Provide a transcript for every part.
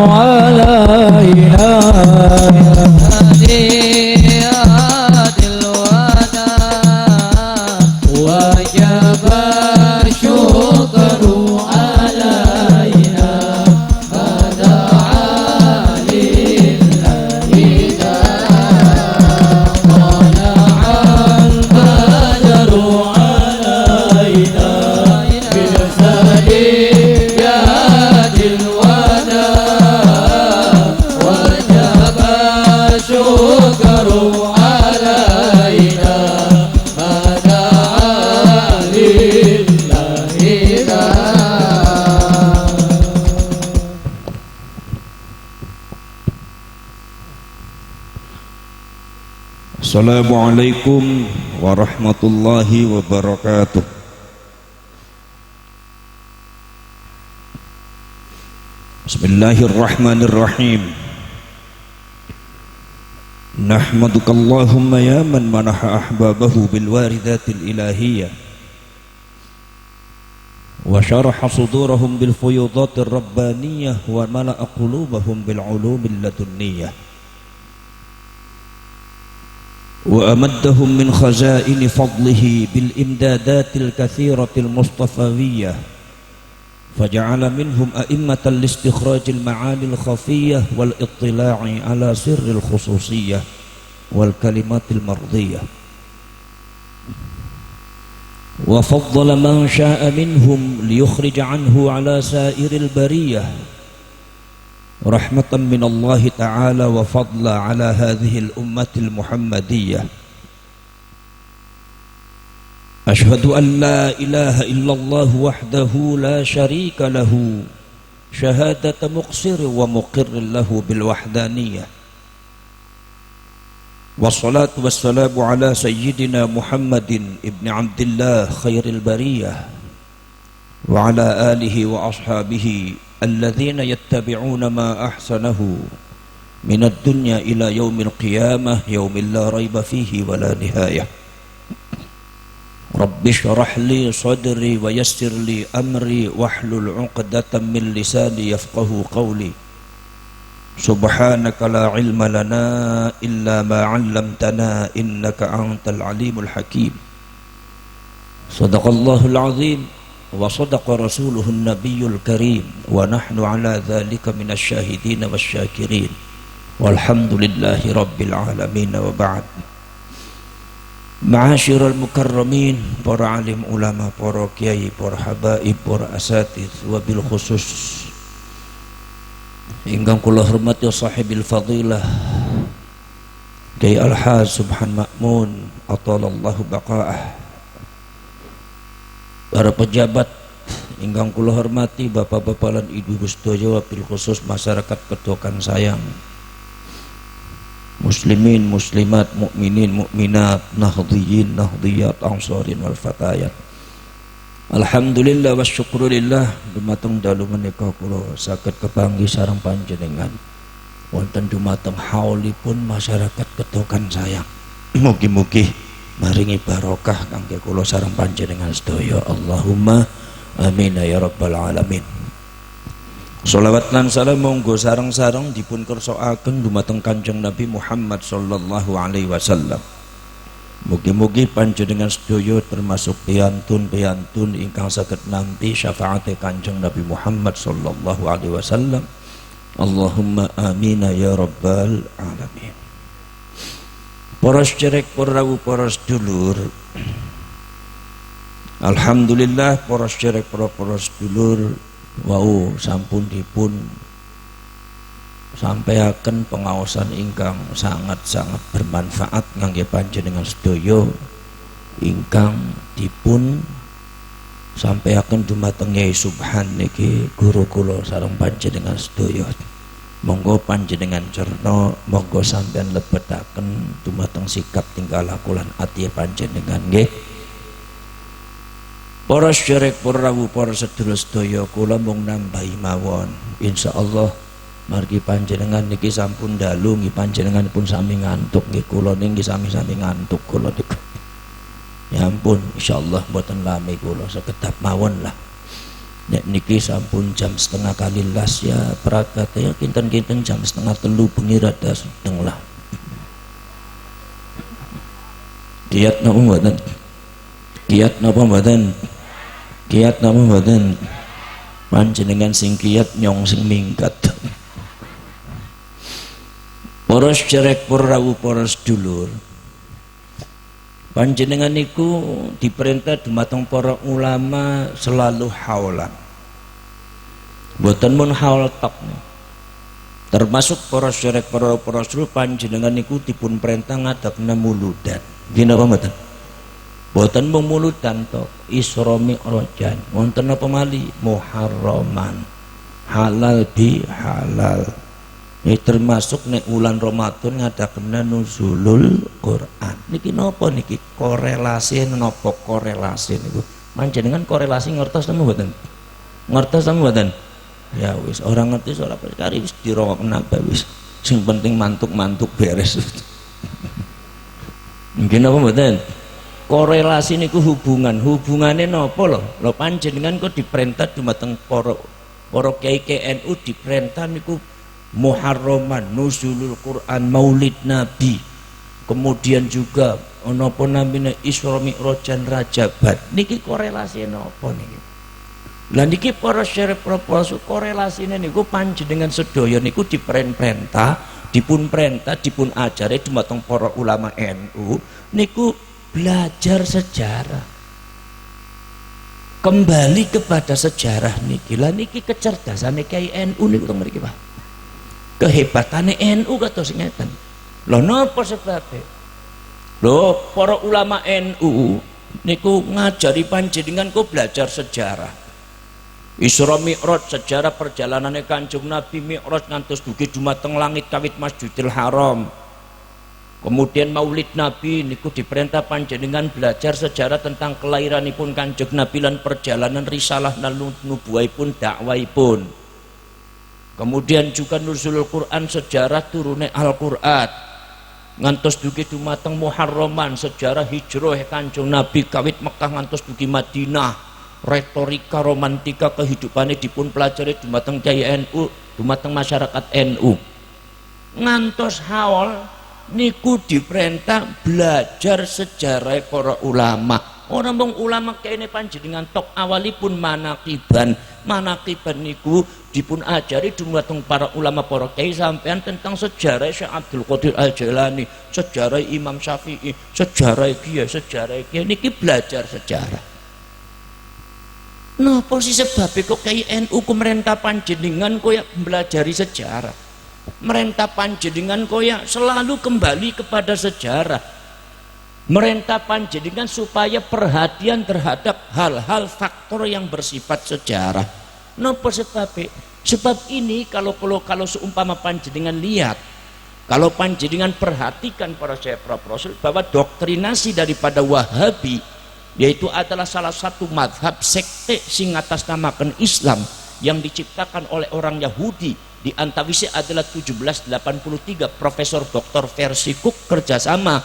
علينا هديات الوداع وجب الشكر علينا فدعا لله طلع البدر علينا بثنيات الوداع وجب الشكر علينا فدعا لله Assalamualaikum warahmatullahi wabarakatuh. Bismillahirrahmanirrahim. Nahmaduka Allahumma ya man manaha ahbabahu bil waridatil ilahiyyah wa syaraha sudurahum bil fuyudatir rabbaniyah wa mala'a qulubahum bil ulumil ladunniyah وأمدهم من خزائن فضله بالإمدادات الكثيرة المصطفوية فجعل منهم أئمة لاستخراج المعاني الخفية والاطلاع على سر الخصوصية والكلمات المرضية وفضل من شاء منهم ليخرج عنه على سائر البرية رحمة من الله تعالى وفضل على هذه الأمة المحمدية أشهد أن لا إله إلا الله وحده لا شريك له شهادة مقصر ومقر له بالوحدانية والصلاة والسلام على سيدنا محمد ابن عبد الله خير البرية وعلى آله وأصحابه الذين يتبعون ما أحسنه من الدنيا إلى يوم القيامة يوم لا ريب فيه ولا نهاية رب اشرح لي صدري ويسر لي أمري واحلل عقدة من لساني يفقه قولي سبحانك لا علم لنا إلا ما علمتنا إنك أنت العليم الحكيم صدق الله العظيم وصدق رسوله النبي الكريم ونحن على ذلك من الشاهدين والشاكرين والحمد لله رب العالمين وبعد. Ma'asyiral mukarramin, para alim ulama, para kiai, para habaib, para asatidz, wabil khusus ingkang kula hormati sahibil fadilah Kiai Al-Haj Subhan Ma'mun atalallahu baqa'ah, para pejabat ingkang kula hormati, bapak-bapak lan ibu-ibu sedaya, wabil khusus masyarakat Kedokan sayang, muslimin, muslimat, mukminin, mukminat, nahdhiyin, nahdhiyat, ansarin wal fatayat. Alhamdulillah wa syukurillah dumateng dalu menika kula saged kepanggih sareng panjenengan wonten dumateng haulipun masyarakat Kedokan sayang. Mugi-mugi maringi barokah kangge kula sareng panjenengan sedaya. Allahumma amin ya rabbal alamin. Sholawat lan salam monggo sareng-sareng dipun kersakaken dumateng Kanjeng Nabi Muhammad sallallahu alaihi wasallam. Mugi-mugi panjenengan sedaya termasuk piyantun-piyantun ingkang saged nampi syafaate Kanjeng Nabi Muhammad sallallahu alaihi wasallam. Allahumma amin ya rabbal alamin. Para sederek, para rawuh, para sedulur, alhamdulillah para sederek, para sedulur wau sampun dipun sampaiaken pengaosan ingkang sangat-sangat bermanfaat kangge panjenengan sedaya ingkang dipun sampaiaken dumateng Kyai Subhan niki guru kula sareng panjenengan sedaya. Monggo panjenengan cerna, monggo sampean lebetaken dumateng sikap tingkah laku lan ati panjenengan nggih. Para sederek, para rawuh, para sedulur sedaya, kula mung nambahi mawon. Insyaallah margi panjenengan niki sampun dalu nggih, panjenengan pun sami ngantuk nggih, kula niki sami-sami ngantuk kula niku. Ya ampun, insyaallah mboten lami kula sekedap mawon lah. Nek niki sampun jam setengah kali las ya prakate ya kinten-kinten jam setengah telu bengi rada sedeng lah. Kiat napa mboten? Kiat napa mboten? Kiat napa mboten? Panjenengan sing kiat nyong sing minggat. Poros cerek purawu poros dulur. Panjenengan niku diperintah dumateng para ulama selalu haulan. Mboten mun haul tok. Termasuk poros cerek purawu poros dulur panjenengan niku dipun perintah ngadakna muludan. Nggih napa mboten? Mboten mung muludan tok, Isra Mi'rajan. Wonten apa mali? Muharraman. Halal bi halal. Ini termasuk nek wulan Ramadan ngadakna nuzulul Quran. Niki napa niki korelasi napa korelasi niku? Panjenengan korelasi ngertos napa mboten? Ngertos napa mboten? Ya wis, orang ngerti ora perkara wis dirongokna wis. Sing penting mantuk-mantuk beres. Mungkin apa mboten? Korelasi niku hubungane napa lho? Lho panjenengan kok diperintah dumateng para kiai NU diperintah niku Muharraman, nuzulul Quran, Maulid Nabi, kemudian juga napa namine Isra Mi'rajan Rajaban. Niki korelasi napa niki? Lah niki para syarif proposal korelasine niku panjenengan sedaya niku dipun perintah, dipun ajari dumateng para ulama NU niku belajar sejarah. Kembali kepada sejarah niki. Lah niki kecerdasane kiai NU niku teng mriki, Pak. Kehebatane NU kados ngeten. Lho napa sebabe? Lho para ulama NU niku ngajari panjenengan kok belajar sejarah. Isra Mi'raj sejarah perjalanane Kanjeng Nabi Mi'raj ngantos dugi dumateng langit kawit Masjidil Haram. Kemudian Maulid Nabi niku diperintah panjenengan belajar sejarah tentang kelahiranipun Kanjeng Nabi lan perjalanan risalah lan nubuwahipun dakwahipun. Kemudian juga nuzulul Quran sejarah turune Al-Quran. Ngantos dugi dumateng Muharraman sejarah hijrah Kanjeng Nabi kawit Mekah ngantos dugi Madinah. Retorika romantika kehidupannya dipun pelajari dumateng kiai NU, dumateng masyarakat NU. Ngantos haul niku diperintah belajar sejarah para ulama. Orang bang ulama kene panjenengan tok awalipun manakiban niku dipun ajari dumateng para ulama para kiai sampean tentang sejarah Syekh Abdul Qadir Al-Jailani, sejarah Imam Syafi'i, sejarah kiai niki belajar sejarah. Napa sih sebabnya kok kiai NU ku merentah panjenengan koyak belajari sejarah? Merentah panjenengan koyak selalu kembali kepada sejarah. Merentah panjenengan supaya perhatian terhadap hal-hal faktor yang bersifat sejarah. Napa sebabnya? Sebab ini kalau seumpama panjenengan lihat, kalau panjenengan perhatikan para syekh proposal bahwa doktrinasi daripada Wahabi yaitu adalah salah satu madhab sekte sing atasnamakan Islam yang diciptakan oleh orang Yahudi, di antawisi adalah 1783 Profesor Dr. Versi Cook kerjasama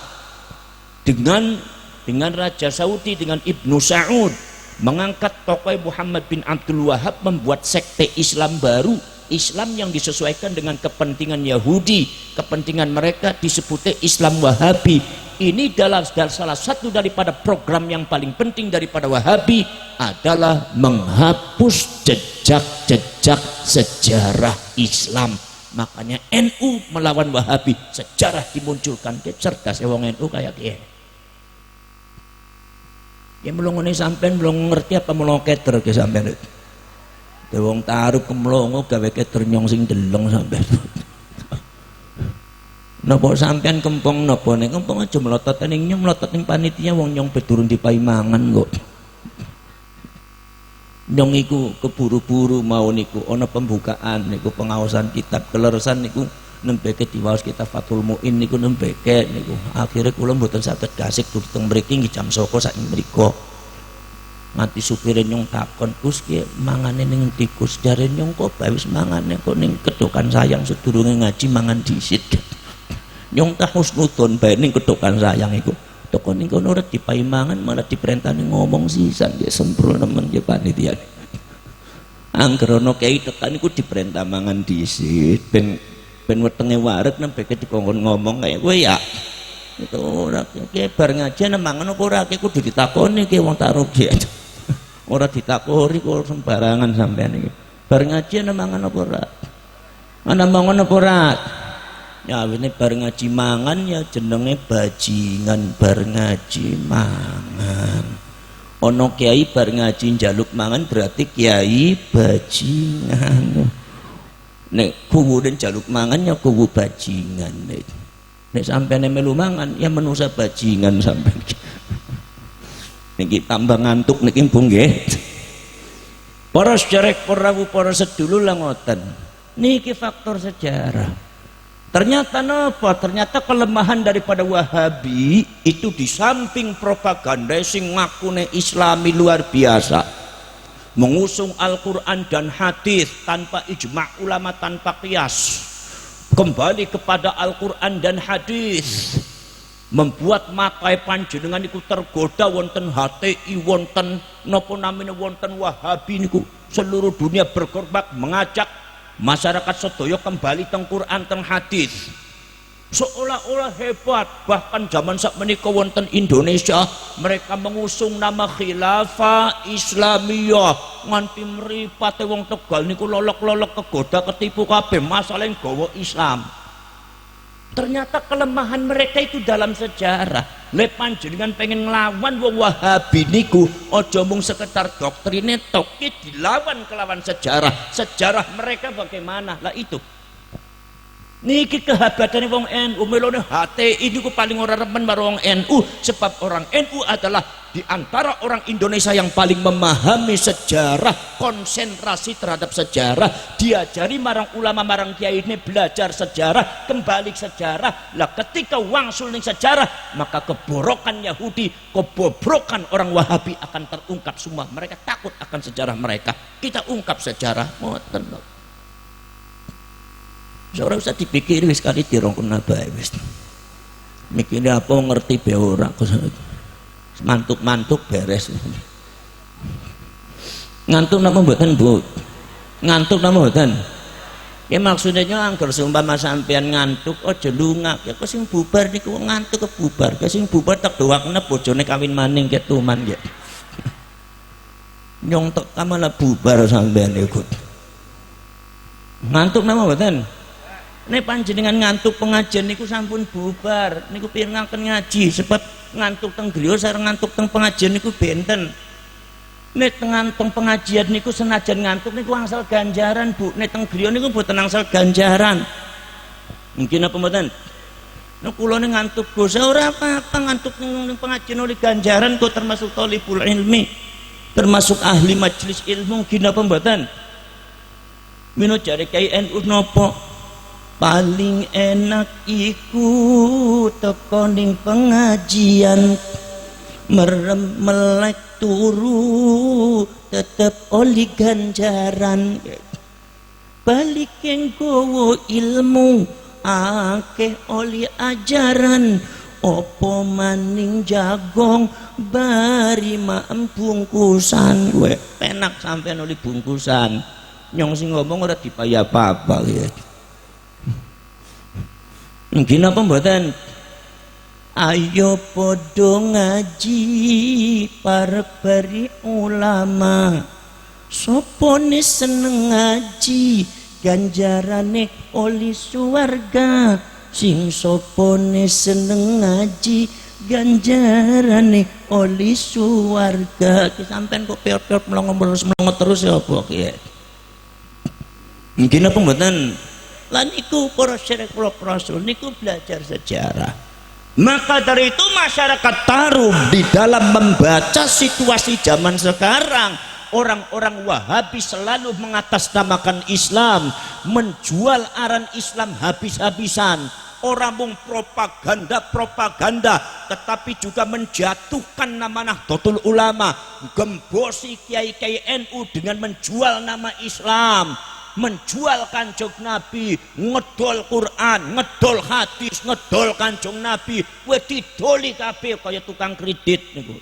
dengan Raja Saudi, dengan Ibnu Saud, mengangkat tokoh Muhammad bin Abdul Wahab, membuat sekte Islam baru, Islam yang disesuaikan dengan kepentingan Yahudi, kepentingan mereka disebutnya Islam Wahabi. Ini adalah salah satu daripada program yang paling penting daripada Wahabi adalah menghapus jejak-jejak sejarah Islam. Makanya NU melawan Wahabi, sejarah dimunculkan. Dia cerdas wong NU kayak dia. Ya melongo ini sampean belum ngerti apa melongo keter ke sampean. Wong taruh ke melongo gawe keter nyong sing deleng sampean. Napa sampean kempong napa ning kempong aja melotot ning nyong, melotot ning panitia wong nyong bedurun dipai mangan kok. Nyong iku keburu-buru mau niku ana pembukaan niku pengawasan kitab keleresan niku nembeke diwaos kitab Fathul Muin niku nembeke niku. Akhire kula mboten saged gasik duteng mriki nggih jam soko sak mriku. Nganti supire nyong takon, "Gus ki mangane ning ndi Gus?" Jare nyong kok wis mangane kok ning kedokan sayang sedurunge ngaji mangan disit. Nyong tak husnudon bae ning kedokan sayang iku. Toko ning kono ora dipai mangan malah diperintani ngomong sisan dia sempurna nemen ya panitia. Angger ana kiai tekan iku diperintah mangan dhisik ben wetenge wareg nembe dikongkon ngomong kaya kowe ya. Itu ora ki bar ngaji nang mangan apa ora ki kudu ditakoni ki wong taruh ki. Ora ditakoni kok sembarangan sampean iki. Bar ngaji nang mangan apa ora? Ana mangan apa ora? Ya ini bar ngaji mangan ya jenenge bajingan bar ngaji mangan. Ono kiai bar ngaji njaluk mangan berarti kiai bajingan. Nek kuwunen njaluk mangan ya kuwu bajingan. Nek sampeyan melu mangan ya manusa bajingan sampeyan. Niki tambah ngantuk niki mbung nggih. Para sederek para sedulur la ngoten. Niki faktor sejarah. Ternyata apa? Ternyata kelemahan daripada Wahabi itu di samping propaganda sing ngakune Islami luar biasa, mengusung Al-Quran dan hadis tanpa ijma' ulama, tanpa qiyas, kembali kepada Al-Quran dan hadis, membuat matai panjenengan niku tergoda wonten HTI, wonten napa namine wonten Wahabi niku seluruh dunia bergerak mengajak masyarakat sedaya kembali teng Quran teng hadis, seolah-olah hebat. Bahkan zaman sakmenika wonten Indonesia mereka mengusung nama khilafah Islamiyah, nganti mripate wong Tegal niku lolok-lolok kegoda ketipu kabeh masalah yang gawa Islam. Ternyata kelemahan mereka itu dalam sejarah. Le panjenengan pengen nglawan wong Wahabi niku aja mung sekedar doktrine tok, dilawan kelawan sejarah. Sejarah mereka bagaimana? Lah itu. Niki kehebatane wong NU, melone HTI niku paling ora remen karo wong NU, sebab orang NU adalah di antara orang Indonesia yang paling memahami sejarah, konsentrasi terhadap sejarah, diajari marang ulama marang kiai ini belajar sejarah, kembali sejarah. Lah ketika wangsul ning sejarah, maka keborokan Yahudi, kebobrokan orang Wahabi akan terungkap semua. Mereka takut akan sejarah mereka. Kita ungkap sejarah, ngoten lho. Seorang usah dipikir wis kali dirongkon bae wis. Mikirnya apa ngerti be ora mantuk-mantuk beres. Ngantuk napa mboten, Bu? Ngantuk napa mboten? Ya maksudnya angger seumpama sampean ngantuk aja lungak. Ya kok sing bubar niku ngantuk kebubar. Kok sing bubar tak doakne bojone kawin maning ketuman ya. Nyong tek malah bubar sampean ikut. Ngantuk napa mboten? Nek panjenengan ngantuk pengajian niku sampun bubar, niku pirengken ngaji, sebab ngantuk teng griya sareng ngantuk teng pengajian niku benten. Nek teng pengajian niku senajan ngantuk niku angsal ganjaran, Bu. Nek teng griya niku boten angsal ganjaran. Mungkin apa mboten? Nek kula ngantuk Gus, ora apa-apa ngantuk ning pengajian oleh ganjaran kok termasuk thalibul ilmi, termasuk ahli majelis ilmu. Mungkin apa mboten? Mino jare Kyai NU napa? Paling enak iku teko ning pengajian, merem melek turu tetep oli ganjaran. Balik yang gowo ilmu akeh oli ajaran, opo maning jagong bari maem bungkusan. Gue penak sampean oli bungkusan, nyong sing ngomong ora dipaya apa-apa ya. Mungkin apa mboten? Ayo podo ngaji para ulama, sopone seneng ngaji ganjarane oli suwarga, sing sopone seneng ngaji ganjarane oli suwarga. Ki sampean kok peot-peot melongo terus ya apa ki? Mungkin apa mboten? Lan niku para syekh Rasul niku belajar sejarah. Maka dari itu masyarakat taruh di dalam membaca situasi zaman sekarang. Orang-orang Wahabi selalu mengatasnamakan Islam, menjual aran Islam habis-habisan. Orang mung propaganda, tetapi juga menjatuhkan nama Nahdlatul Ulama, gembosi kiai-kiai NU dengan menjual nama Islam, menjual kanjeng Nabi, ngedol Quran, ngedol hadis, ngedol kanjeng Nabi, kowe didoli kabeh kaya tukang kredit niku.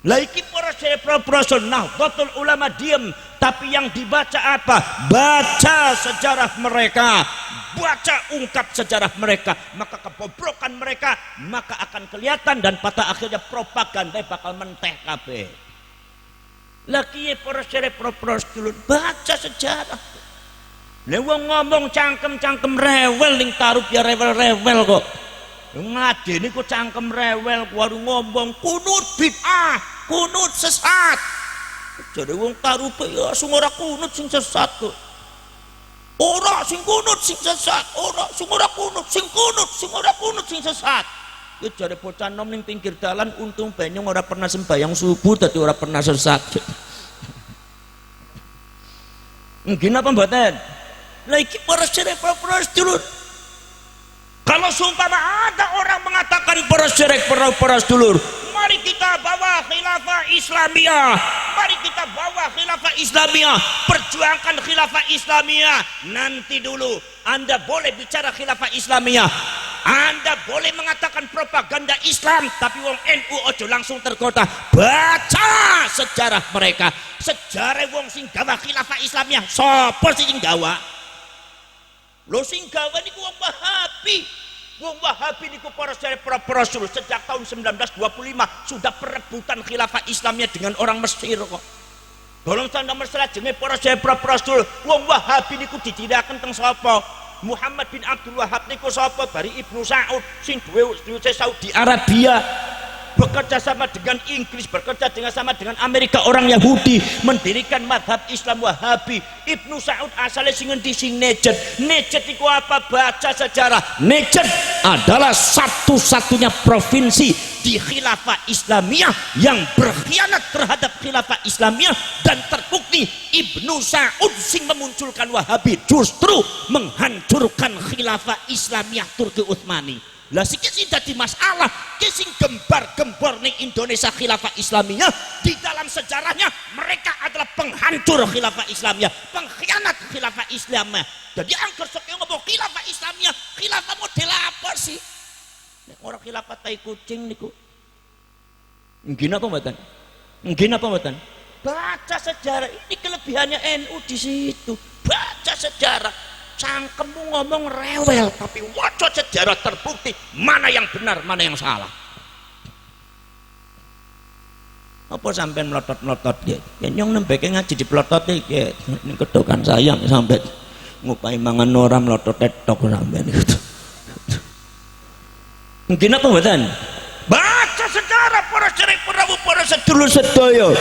Lah iki para Rasul Nahdlatul Ulama diem, tapi yang dibaca apa? Baca sejarah mereka, baca ungkap sejarah mereka, maka kebobrokan mereka maka akan kelihatan, dan pada akhirnya propaganda bakal menteh kabeh. Lagi para syarif propros dulu baca sejarah. Lah wong ngomong cangkem-cangkem rewel ning tarup ya rewel-rewel kok. Ngadeni kok cangkem rewel baru ngomong kunut bid'ah, kunut sesat. Jadi wong tarupe ya sing ora kunut sing sesat kok. Ora sing kunut sing sesat, ora sing ora kunut sing kunut, sing ora kunut sing sesat. Ya jare bocah nom ning pinggir dalan untung banyong ora pernah sembahyang subuh dadi ora pernah sesat. Nggih napa mboten? Lah iki para syarif-para sedulur. Kalau sumpama ada orang mengatakan para syarif para sedulur, mari kita bawa khilafah Islamiyah, mari kita bawa khilafah Islamiyah, perjuangkan khilafah Islamiyah. Nanti dulu Anda boleh bicara khilafah Islamiyah, Anda boleh mengatakan propaganda Islam, tapi wong NU ojo langsung tergoda. Baca sejarah mereka, sejarah wong sing gawa khilafah Islamiyah sapa sing gawa? Lo sing gawa niku wong Wahabi. Wong Wahabi niku para syarif para rasul sejak tahun 1925 sudah perebutan khilafah Islamnya dengan orang Mesir kok. Tolong tanda masalah jenenge para syarif para rasul. Wong Wahabi niku didiriaken teng sapa? Muhammad bin Abdul Wahab niku sapa? Bari Ibnu Saud sing duwe Saudi Arabia. Bekerja sama dengan Inggris, bekerja sama dengan Amerika, orang Yahudi mendirikan madhab Islam Wahabi. Ibnu Saud asalnya sing ngendi sing Najd. Najd itu apa? Baca sejarah. Najd adalah satu-satunya provinsi di khilafah Islamiyah yang berkhianat terhadap khilafah Islamiyah, dan terbukti Ibnu Saud sing memunculkan Wahabi justru menghancurkan khilafah Islamiyah Turki Utsmani. Lah sing dadi masalah ki sing gembar-gembor ning Indonesia khilafah Islamiyah, di dalam sejarahnya mereka adalah penghancur khilafah Islamiyah, pengkhianat khilafah Islamiyah. Jadi angker sok ngomong khilafah Islamiyah, khilafah model apa sih? Nek ora khilafah tai kucing niku. Nggih napa mboten? Nggih napa mboten? Baca sejarah, ini kelebihannya NU di situ. Baca sejarah. Cangkemmu ngomong rewel, tapi waca sejarah terbukti mana yang benar, mana yang salah. Apa sampean melotot-melotot ya? Nyong nembeke ngaji di pelotot iki. Ini kedokan sayang sampai ngupai mangan ora melotot tok sampean gitu. Mungkin apa mboten? Baca sejarah para syarif para sedulur sedaya.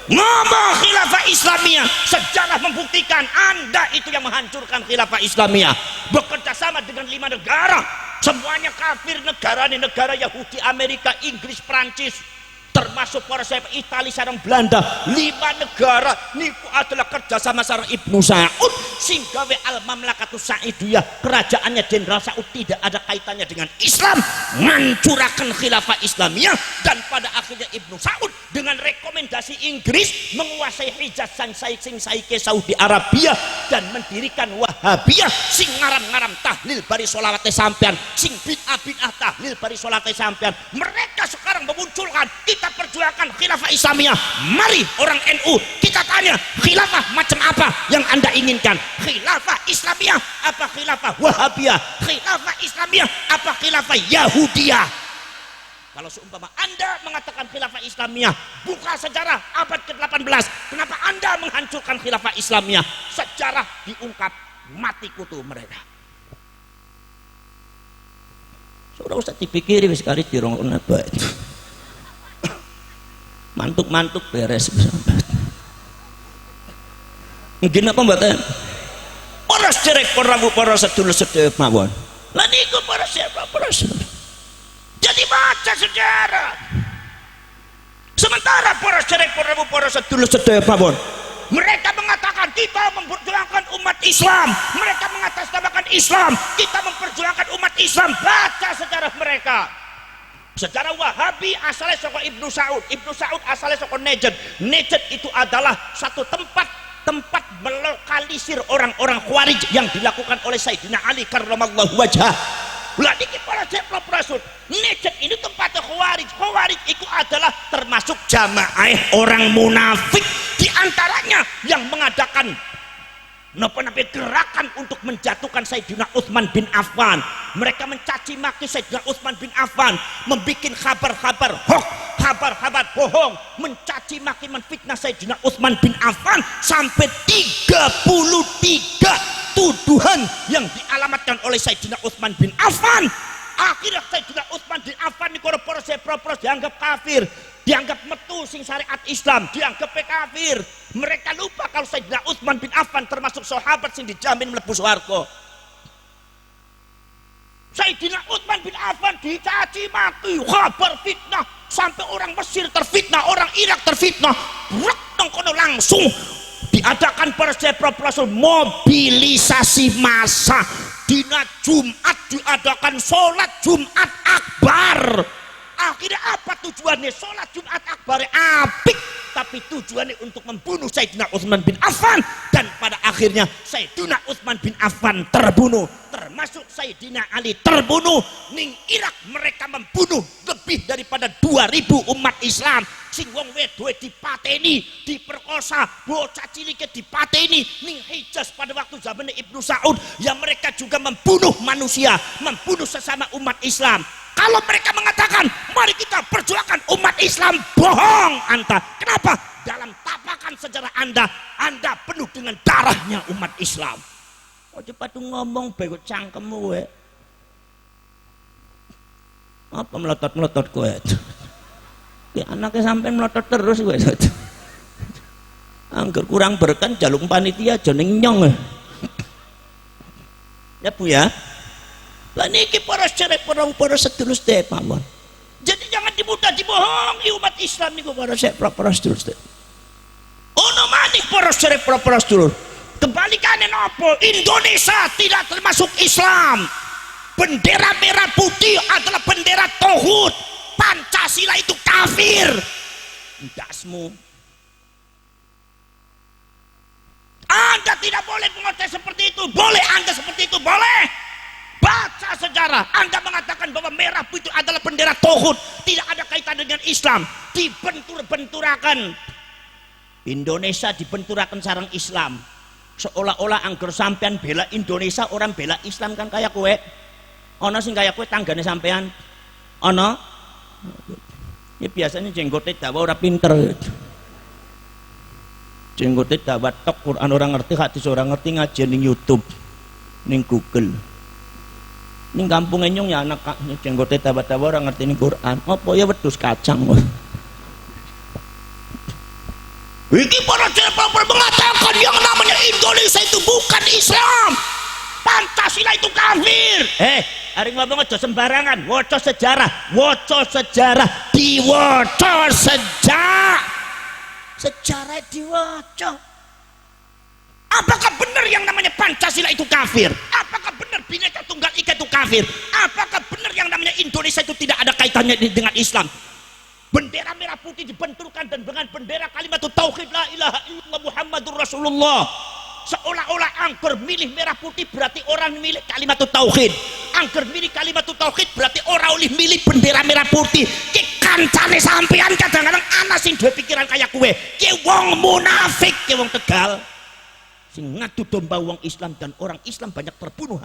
Ngomong khilafah Islamiyah, sejarah membuktikan Anda itu yang menghancurkan khilafah Islamiyah. Bekerja sama dengan 5 negara, semuanya kafir, negara Yahudi, Amerika, Inggris, Prancis, termasuk para syarif Italia sareng Belanda. 5 negara niku adalah kerjasama sareng Ibnu Saud sing gawe al mamlakatus Saidiyah, kerajaannya Jenderal Saud tidak ada kaitannya dengan Islam, ngancuraken khilafah Islamiyah, dan pada akhirnya Ibnu Saud dengan rekomendasi Inggris menguasai Hijaz sing saiki Saudi Arabia dan mendirikan Wahabiyah sing ngaram-ngaram tahlil bari sholawate sampean, sing bid'ah tahlil bari sholawate sampean. Mereka sekarang memunculkan kita perjuangkan khilafah Islamiyah. Mari orang NU kita tanya, khilafah macam apa yang Anda inginkan? Khilafah Islamiyah apa khilafah Wahabiyah? Khilafah Islamiyah apa khilafah Yahudiyah? Kalau seumpama Anda mengatakan khilafah Islamiyah, buka sejarah abad ke-18. Kenapa Anda menghancurkan khilafah Islamiyah? Sejarah diungkap, mati kutu mereka. Sudah usah dipikiri sekali dirongkon baik. Mantuk-mantuk beres. Mungkin apa mboten? Para syarif para sedulur sedaya mawon. Lah niku para syarif para sedulur. Jadi baca sejarah. Sementara para syarif para sedulur sedaya mawon, mereka mengatakan kita memperjuangkan umat Islam, mereka mengatasnamakan Islam, kita memperjuangkan umat Islam. Baca sejarah mereka. Sejarah Wahabi asalnya saka Ibnu Saud. Ibnu Saud asalnya saka Najd. Najd itu adalah satu tempat melokalisir orang-orang Khawarij yang dilakukan oleh Sayyidina Ali karramallahu wajhah. Lah niki para syarif rasul. Najd ini tempatnya Khawarij. Khawarij itu adalah termasuk jamaah orang munafik. Di Di antaranya yang mengadakan napa-napa gerakan untuk menjatuhkan Sayyidina Utsman bin Affan. Mereka mencaci maki Sayyidina Utsman bin Affan, membikin kabar-kabar hoax, kabar-kabar bohong, mencaci maki, menfitnah Sayyidina Utsman bin Affan sampai 33 tuduhan yang dialamatkan oleh Sayyidina Utsman bin Affan. Akhirnya Sayyidina Utsman bin Affan di pros dianggap kafir, dianggap metu sing syariat Islam, dianggap kafir. Mereka lupa kalau Sayyidina Utsman bin Affan termasuk sahabat sing dijamin mlebu swarga. Sayyidina Utsman bin Affan dicaci maki, kabar fitnah, sampai orang Mesir terfitnah, orang Irak terfitnah. Rek nang kono langsung diadakan proses mobilisasi massa. Dina Jumat diadakan sholat Jumat Akbar. Akhirnya apa tujuannya? Sholat Jumat Akbar apik, tapi tujuannya untuk membunuh Sayyidina Utsman bin Affan. Dan pada akhirnya Sayyidina Utsman bin Affan terbunuh, termasuk Sayyidina Ali terbunuh. Ning Irak mereka membunuh lebih daripada 2000 umat Islam. Sing wong wedoe dipateni, diperkosa, bocah cilike dipateni. Ning Hijaz pada waktu zaman Ibnu Saud, yang mereka juga membunuh manusia, membunuh sesama umat Islam. Kalau mereka mengatakan mari kita perjuangkan umat Islam, bohong Anda. Kenapa? Dalam tapakan sejarah Anda penuh dengan darahnya umat Islam. Oh cepat ngomong bego cangkemmu we. Apa melotot-melotot kowe? Ya anaknya sampai melotot terus kowe. Angger kurang berkan jaluk panitia aja ning nyong. Ya Bu ya. Lah niki para sedherek para sedulur sedherek mawon. Jadi jangan dimudah dibohongi umat Islam niku para sedulur sedherek. Ono manik para sedherek para sedulur. Kebalikannya napa? Indonesia tidak termasuk Islam. Bendera merah putih adalah bendera tauhid. Pancasila itu kafir. Dasmu. Anda tidak boleh mengatakan seperti itu. Boleh Anda seperti itu, boleh. Baca sejarah, Anda mengatakan bahwa merah putih adalah bendera tauhid, tidak ada kaitan dengan Islam. Dibentur-benturakan Indonesia, dibenturakan sarang Islam, seolah-olah angger sampean bela Indonesia, orang bela Islam kan kayak kowe. Ono sing kayak kowe tanggane sampean. Ono. Ya biasanya jenggote dawa ora pinter. Jenggote dawa tok Quran orang ngerti, hadis orang ngerti, ngaji ning YouTube, ning Google. Ning kampung enyong ya anak jenggote dawa-dawa orang ngerti ning Quran. Apa ya wedhus kacang. Iki para cepopor mengatakan yang namanya Indonesia itu bukan Islam. Pancasila itu kafir. Hari ngomong aja sembarangan. Waca sejarah, diwaca sejarah diwaca. Apakah benar yang namanya Pancasila itu kafir? Apakah benar Bhinneka Tunggal Ika itu kafir? Apakah benar yang namanya Indonesia itu tidak ada kaitannya dengan Islam? Bendera merah putih dibenturkan dan dengan bendera kalimat tauhid la ilaha illallah Muhammadur Rasulullah. Seolah-olah angker milih merah putih berarti orang milih kalimat tauhid. Angker milih kalimat tauhid berarti orang oleh milih bendera merah putih. Ki kancane sampean kadang-kadang ana sing duwe pikiran kayak kowe. Ki wong munafik, ki wong Tegal. Sing ngadu domba wong Islam dan orang Islam banyak terbunuh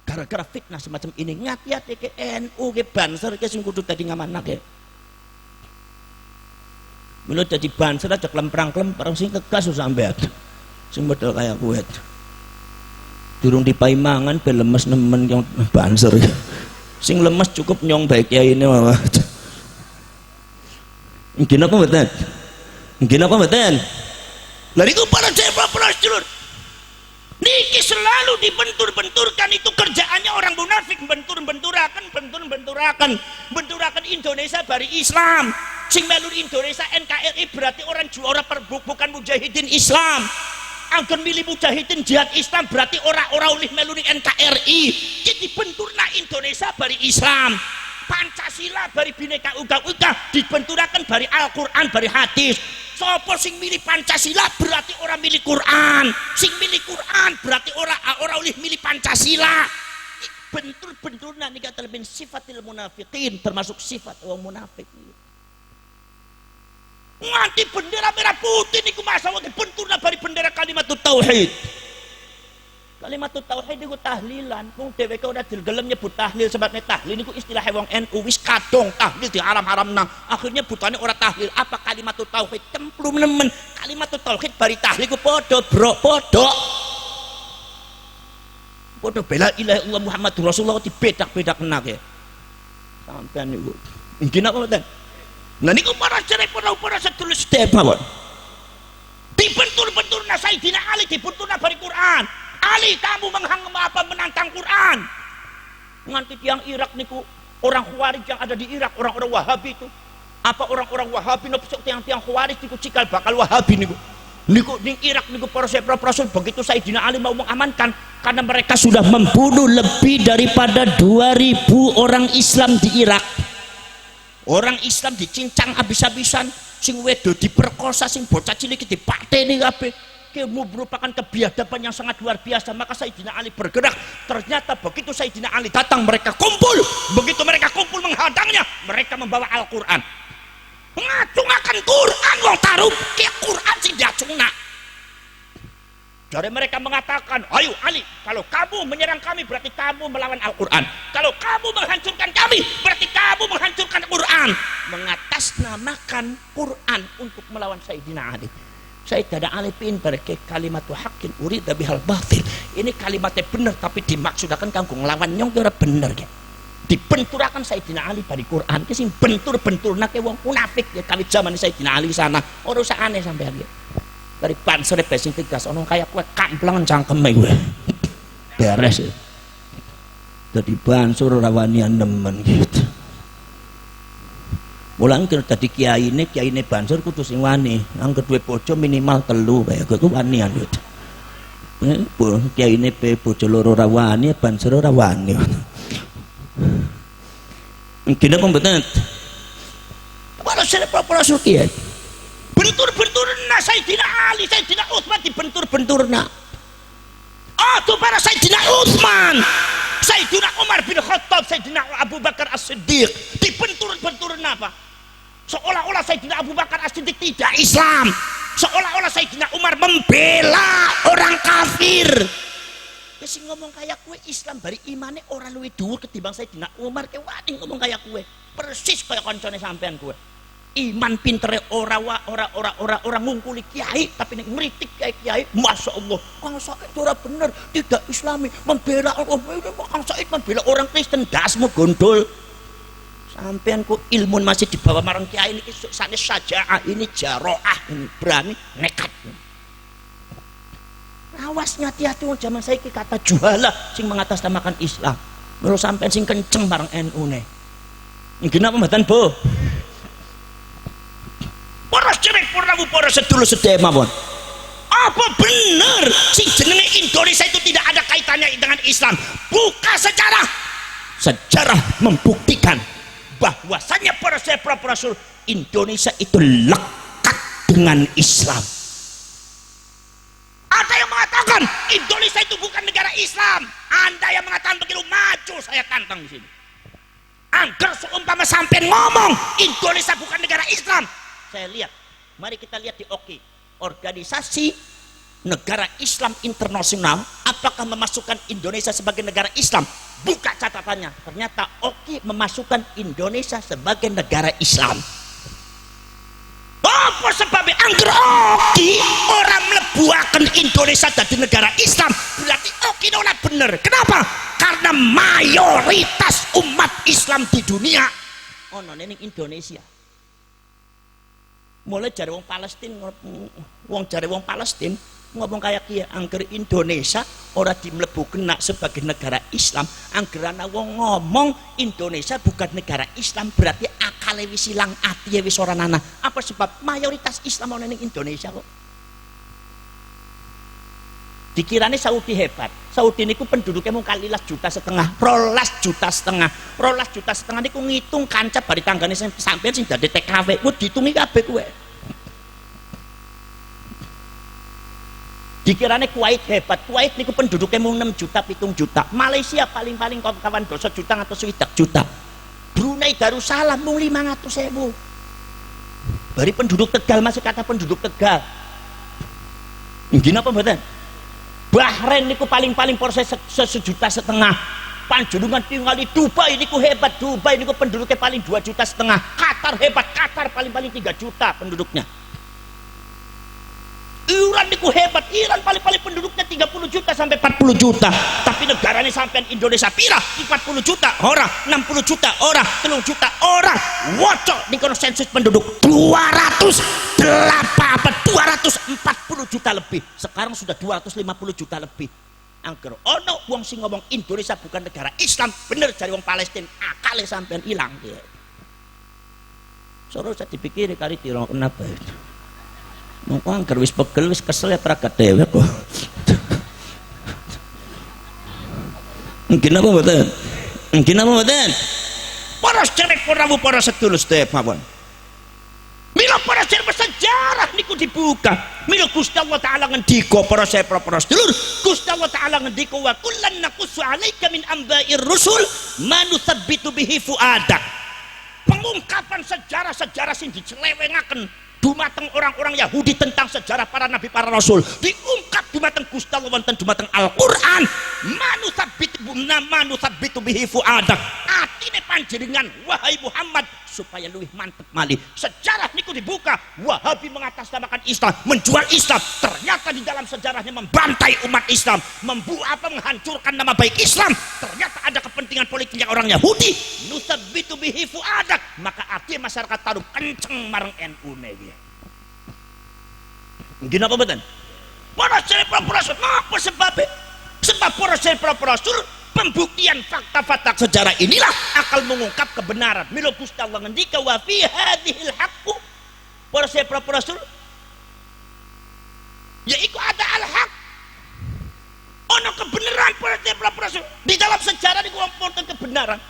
gara-gara fitnah semacam ini. Ngati-ati ke NU ke Banser ke sing kudu dadi ngamanake. Mula dadi Banser aja klemprang-klemprang sing kegas sampean. Sing model kayak kowe. Durung dipaimangan be lemes nemen yang Banser. Sing lemes cukup nyong baik ya ini mama. Nggih napa mboten? Lah niku para sedulur. Niki selalu dibentur-benturkan, itu kerjaannya orang munafik, benturakan Indonesia bari Islam. Sing melu Indonesia NKRI berarti orang juara bukan mujahidin Islam. Angger milih mujahidin jihad Islam berarti orang oleh melu NKRI. Iki dibenturna Indonesia bari Islam. Pancasila bari Bhinneka Tunggal Ika dibenturakan bari Al-Quran bari hadis. Sopo sing milih Pancasila berarti orang milih Quran. Sing milih Quran berarti orang oleh milih Pancasila. Bentur-benturna nika termin sifatil munafiqin, termasuk sifat orang munafik. Nganti bendera merah putih niku masa wonten benturna bari bendera kalimat tauhid. Kalimat tauhid niku tahlilan. Wong dheweke ora gelem nyebut tahlil sebabnya tahlil niku istilah wong NU wis kadung tahlil diharam-haramna. Akhirnya butane ora tahlil. Apa kalimat tauhid cemplung nemen. Kalimat tauhid bari tahlil ku padha, Bro, padha. Padha bela ilaha illallah Muhammadur Rasulullah dibedak-bedaknake. Sampeyan niku. Nggih napa mboten? Nah niku para sedulur sedaya mawon. Dibentur-benturna Sayyidina Ali, dibenturna bari Quran. Ali, kamu menantang Quran. Nganti tiang Irak niku, orang Khawarij yang ada di Irak, orang-orang Wahabi itu. Apa orang-orang Wahabi nepsuk tiang-tiang Khawarij niku cikal bakal Wahabi niku. Niku ning Irak niku para Rasul begitu Sayyidina Ali mau mengamankan karena mereka sudah membunuh lebih daripada 2000 orang Islam di Irak. Orang Islam dicincang habis-habisan, sing wedo diperkosa, sing bocah cilik dipateni kabeh. Merupakan kebiadaban yang sangat luar biasa. Maka Sayyidina Ali bergerak. Ternyata begitu Sayyidina Ali datang, mereka kumpul. Begitu mereka kumpul menghadangnya, mereka membawa Al-Quran, ngacungakan Quran. Wong taruh ke Quran sing diacungna. Dari mereka mengatakan, ayo Ali, kalau kamu menyerang kami berarti kamu melawan Al-Quran. Kalau kamu menghancurkan kami berarti kamu menghancurkan Quran. Mengatasnamakan Quran untuk melawan Sayyidina Ali. Sayyidina Ali pinter ke kalimatu haqqin urida bihal batil. Ini kalimatnya benar tapi dimaksudkan kanggo nglawan nyong ora bener ya. Dibenturakan Sayyidina Ali bari Quran ki sing bentur-benturna ke wong munafik ya kali zaman Sayyidina Ali sana. Ora usah aneh sampean ya. Dari pansore besing tegas ono kaya kowe kamplang cangkeme kowe. Beres. Dadi bansur ora wani nemen gitu. Mulang kira tadi kiai ini bansur kudu sing wani. Ang kedue bojo minimal 3 kaya kudu wanian yo. Kiai ini bojo loro ora wani, bansur ora wani. Kene kok mboten. Para Rasul kiai. Bentur-benturna Sayyidina Ali, Sayyidina Utsman dibentur-benturna. Itu para Sayyidina Utsman, Sayyidina Umar bin Khattab, Sayyidina Abu Bakar As-Siddiq dibentur-benturna apa? Seolah-olah Sayyidina Abu Bakar As-Siddiq tidak Islam, seolah-olah Sayyidina Umar membela orang kafir. Sing ngomong kayak kue Islam bari imane orang luwih dhuwur ketimbang Sayyidina Umar, ke wani ngomong kayak kue persis kayak koncone sampean kue. Iman pintere orang ngungkuli kiai tapi nek ngritik kiai, masya Allah Kang Said ora bener, tidak Islami, membela Kang Said membela orang Kristen, dasmu gondol. Sampean ku ilmu masih dibawa marang kiai ini sanes sajaah, ini jaroah, ini berani, nekat. Awas hati-hati wong zaman saiki kata juhala sing mengatasnamakan Islam. Menurut sampean sing kenceng marang NU ne. Iki napa mboten, Bu? Para sedulur sedaya mawon. Apa benar si jenenge Indonesia itu tidak ada kaitannya dengan Islam? Buka sejarah membuktikan bahwasanya para Rasul Indonesia itu lekat dengan Islam. Ada yang mengatakan Indonesia itu bukan negara Islam. Anda yang mengatakan begitu, maju saya tantang di sini. Angger seumpama sampai ngomong Indonesia bukan negara Islam, saya lihat, mari kita lihat di OKI, organisasi negara Islam internasional, apakah memasukkan Indonesia sebagai negara Islam? Buka catatannya, ternyata OKI memasukkan Indonesia sebagai negara Islam. Apa sebabnya angger OKI orang melebuakan Indonesia jadi negara Islam? Berarti OKI ora bener. Kenapa? Karena mayoritas umat Islam di dunia ono ning Indonesia. Mulai dari wong Palestina ngomong kayak kia, angger Indonesia ora dimlebu kena sebagai negara Islam. Angger ana wong ngomong Indonesia bukan negara Islam, berarti akale wis ilang, atiye wis ora ana. Apa sebab? Mayoritas Islam ana ning Indonesia kok. Dikirane Saudi hebat. Saudi niku penduduknya mung 12,5 juta, 12,5 juta niku ngitung kancap bari tanggane sampeyan sing dadi TKW ku ditungi kabeh kowe. Dikirane Kuwait hebat. Kuwait niku penduduknya mung 6 juta, 7 juta. Malaysia paling-paling kawan 2 juta atau 20 juta. Brunei Darussalam mung 500.000. Bari penduduk Tegal masih kata penduduk Tegal. Nggih napa mboten? Bahrain niku paling-paling proses 1,5 juta. Panjenengan tinggal di Dubai niku hebat. Dubai niku penduduknya paling 2,5 juta. Qatar hebat. Qatar paling-paling 3 juta penduduknya. Iran niku hebat. Iran paling-paling penduduknya 30 juta sampai 40 juta. Tapi negaranya sampean Indonesia pira? 40 juta orang, 60 juta orang, 3 juta orang. Wocok niku sensus penduduk 240 juta lebih. Sekarang sudah 250 juta lebih. Angger ono wong sing ngomong Indonesia bukan negara Islam, bener dari wong Palestina, akale sampean ilang ya. Soro saya dipikir kali tiro kenapa itu. Mongko angger wis pegel wis kesel ya pragat dhewe kok. Mungkin apa mboten? Mungkin apa mboten? Para sedherek para sedulur sedherek mawon. Mila para sedherek sejarah niku dibuka. Mila Gusti Allah taala ngendika para sedulur, Gusti Allah taala ngendika wa kullan naqussu 'alaika min amba'ir rusul ma nusabbitu bihi fuadak. Pengungkapan sejarah-sejarah sing dicelewengaken dumateng orang-orang Yahudi tentang sejarah para nabi para rasul diungkap dumateng Gusti Allah wonten dumateng Al-Qur'an manusabbitu bihi fuadak. Atine panjenengan wahai Muhammad supaya luwih mantep malih. Sejarah niku dibuka. Wahabi mengatasnamakan Islam, menjual Islam, ternyata di dalam sejarahnya membantai umat Islam, menghancurkan nama baik Islam. Ternyata ada kepentingan politiknya orang Yahudi. Nusabbitu bihi fuadak, maka artinya masyarakat taruh kenceng marang NU niki. Nggih napa mboten? Para rasul napa sebabnya? Sebab para rasul pembuktian fakta-fakta sejarah inilah akal mengungkap kebenaran. Mila Gusti Allah ngendika wa fi hadhil haqqu. Para rasul yaiku ada al-haq. Ono kebenaran para rasul. Di dalam sejarah niku wonten kebenaran.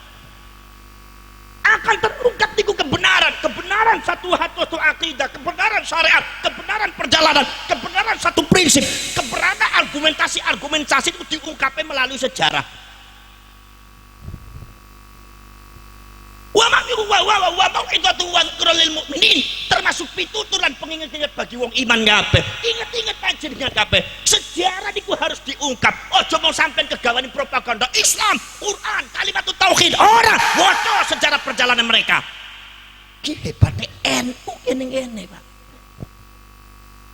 Akan terungkap niku kebenaran satu akidah, kebenaran syariat, kebenaran perjalanan, kebenaran satu prinsip, kebenaran argumentasi itu diungkapkan melalui sejarah. Wa mau'izatu wa dzikrul lil mu'minin, termasuk pituturan pengingat-ingat bagi wong iman kabeh. Ingat-ingat panjenengan kabeh. Sejarah niku harus diungkap. Aja mau sampean kegawani propaganda Islam, Quran, kalimat tauhid. Ora, waca sejarah perjalanan mereka. Ki hebate NU ngene-ngene, Pak.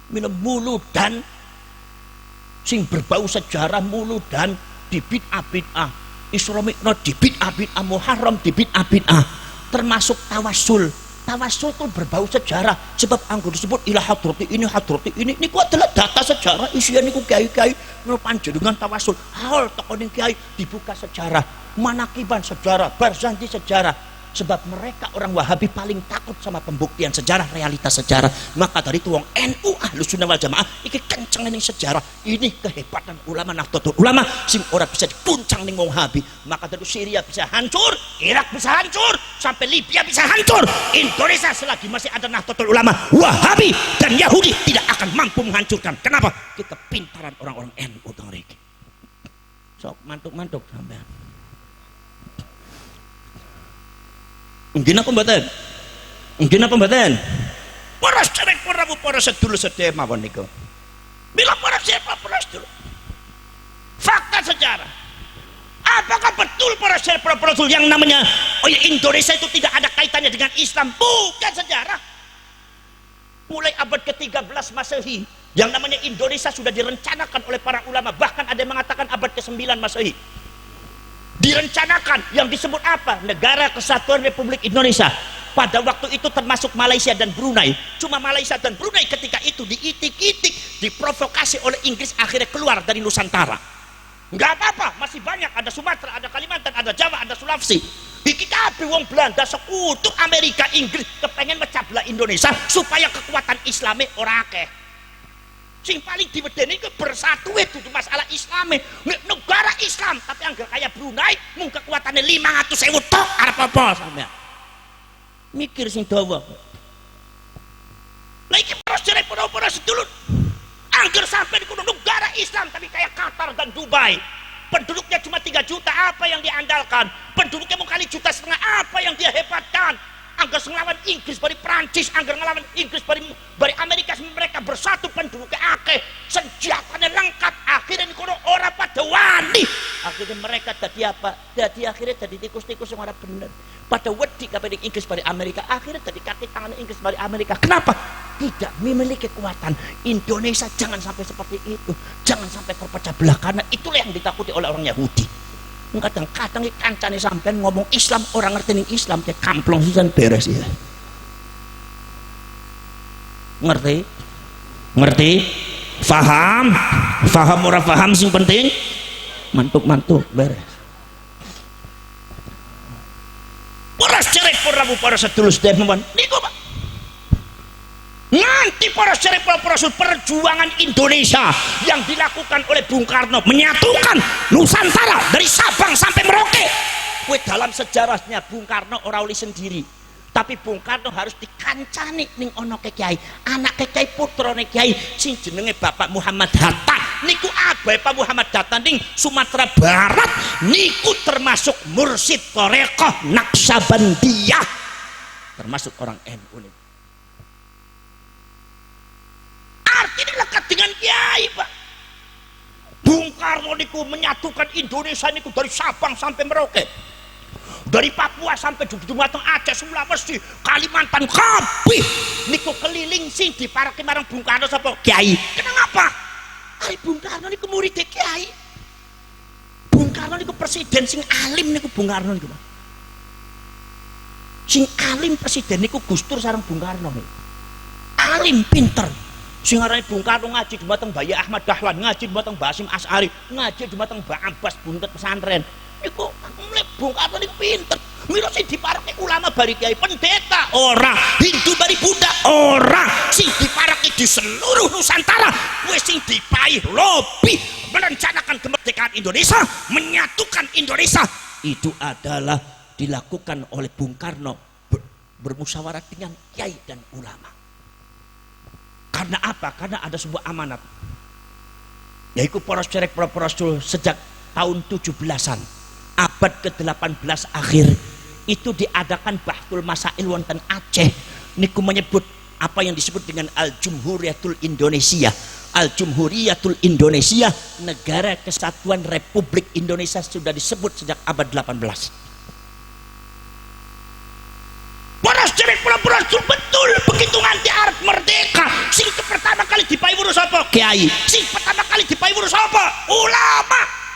Mila muludan sing berbau sejarah, muludan di bid'ah Isra Mi'raj di bid'ah Muharram di bid'ah termasuk tawasul itu berbau sejarah. Sebab anggur disebut ilah hadrati ini niku adalah data sejarah. Isinya niku kiai-kiai menurut panjenengan tawasul hal tokoning kiai dibuka sejarah, manakiban sejarah, barzanji sejarah. Sebab mereka orang Wahabi paling takut sama pembuktian sejarah, realitas sejarah. Maka dari itu wong NU Ahlus Sunnah wal Jamaah iki kenceng ning sejarah. Ini kehebatan ulama Nahdlatul Ulama sing ora bisa dikuncang ning wong Wahabi. Maka dari Syria bisa hancur, Irak bisa hancur, sampai Libya bisa hancur. Indonesia selagi masih ada Nahdlatul Ulama, Wahabi dan Yahudi tidak akan mampu menghancurkan. Kenapa? Kita pintaran orang-orang NU tong mriki. Sok mantuk-mantuk sampean. Mungkin apa mboten? Para sedherek para sedulur sedherek mawon niku. Bila para sedulur. Fakta sejarah. Apakah betul para sedulur yang namanya Indonesia itu tidak ada kaitannya dengan Islam? Bukan sejarah. Mulai abad ke-13 Masehi, yang namanya Indonesia sudah direncanakan oleh para ulama, bahkan ada yang mengatakan abad ke-9 Masehi. Direncanakan yang disebut apa? Negara Kesatuan Republik Indonesia. Pada waktu itu termasuk Malaysia dan Brunei. Cuma Malaysia dan Brunei ketika itu diitik-itik, diprovokasi oleh Inggris, akhirnya keluar dari Nusantara. Nggak apa-apa, masih banyak. Ada Sumatera, ada Kalimantan, ada Jawa, ada Sulawesi. Kita wong Belanda sekutu Amerika Inggris kepengen mecah belah Indonesia supaya kekuatan Islamnya ora akeh. Sing paling diwedeni ke bersatu itu masalah Islamnya. Negara Islam tapi anggar kayak Brunei mung kekuatannya 500.000 tok arep apa sampean. Mikir sing dawa. Lah iki para sedulur. Anggar sampai di negara Islam tapi kayak Qatar dan Dubai. Penduduknya cuma 3 juta, apa yang diandalkan? Penduduknya mau kali 1,5 juta, apa yang dia hebatkan? anggar ngelawan Inggris bari Prancis, anggar ngelawan Inggris bari Amerika, mereka bersatu penduduknya akeh, senjatanya lengkap, akhirnya kono ora pada wani. Akhirnya mereka tadi apa? Jadi akhirnya jadi tikus-tikus yang ora bener. Pada wedi kabeh Inggris bari Amerika, akhirnya jadi kaki tangan Inggris bari Amerika. Kenapa? Tidak memiliki kekuatan. Indonesia jangan sampai seperti itu, jangan sampai terpecah belah, karena itulah yang ditakuti oleh orang Yahudi. Kadang-kadang kancane sampean ngomong Islam, orang ngerti ning Islam kayak kamplong sisan beres ya. Ngerti? Ngerti? Faham? Faham ora faham sing penting? Mantuk-mantuk beres. Para cerek para sedulur sedherek niku Pak. Nanti para syarif perjuangan Indonesia yang dilakukan oleh Bung Karno menyatukan Nusantara dari Sabang sampai Merauke. Kue dalam sejarahnya Bung Karno ora oleh sendiri, tapi Bung Karno harus dikancani ning ono kiai, anak kiai putrane kiai sing jenenge Bapak Muhammad Hatta. Niku abahe Pak Muhammad Hatta ning Sumatera Barat niku termasuk mursyid Thariqah Naqsabandiyah, termasuk orang NU nih. Artinya lekat dengan kiai Pak. Bung Karno niku menyatukan Indonesia niku dari Sabang sampai Merauke, dari Papua sampai dumateng Aceh, Sulawesi, Kalimantan kabeh niku keliling sing diparake marang Bung Karno sapa kiai. Kenapa? Ari Bung Karno niku murid kiai. Bung Karno niku presiden sing alim niku Bung Karno niku. Sing alim presiden niku Gus Dur sareng Bung Karno niku. Alim pinter. Sing arane Bung Karno ngaji dhumateng Bayi Ahmad Dahlan, ngaji dhumateng Basim As'ari, ngaji dhumateng Mbak Abbas buntet pesantren. Iku Bung Karno niku pinter. Mira sing diparake ulama bari kiai pendeta ora, Hindu bari Buddha ora, sing diparake di seluruh Nusantara wis sing dipaih lobi merencanakan kemerdekaan Indonesia, menyatukan Indonesia. Itu adalah dilakukan oleh Bung Karno bermusyawarah dengan kiai dan ulama. Karena apa? Karena ada sebuah amanat, yaitu poros cerek poros sejak tahun 17-an abad ke-18 akhir itu diadakan Bahtul Masail wonten Aceh niku menyebut apa yang disebut dengan Al-Jumhuriyatul Indonesia. Al-Jumhuriyatul Indonesia, Negara Kesatuan Republik Indonesia, sudah disebut sejak abad 18. Poros cerek poros betul begitu nganti arep merdeka, sing pertama kali dipahi urus apa? Kiai. Sing pertama kali dipahi urus apa? Ulama.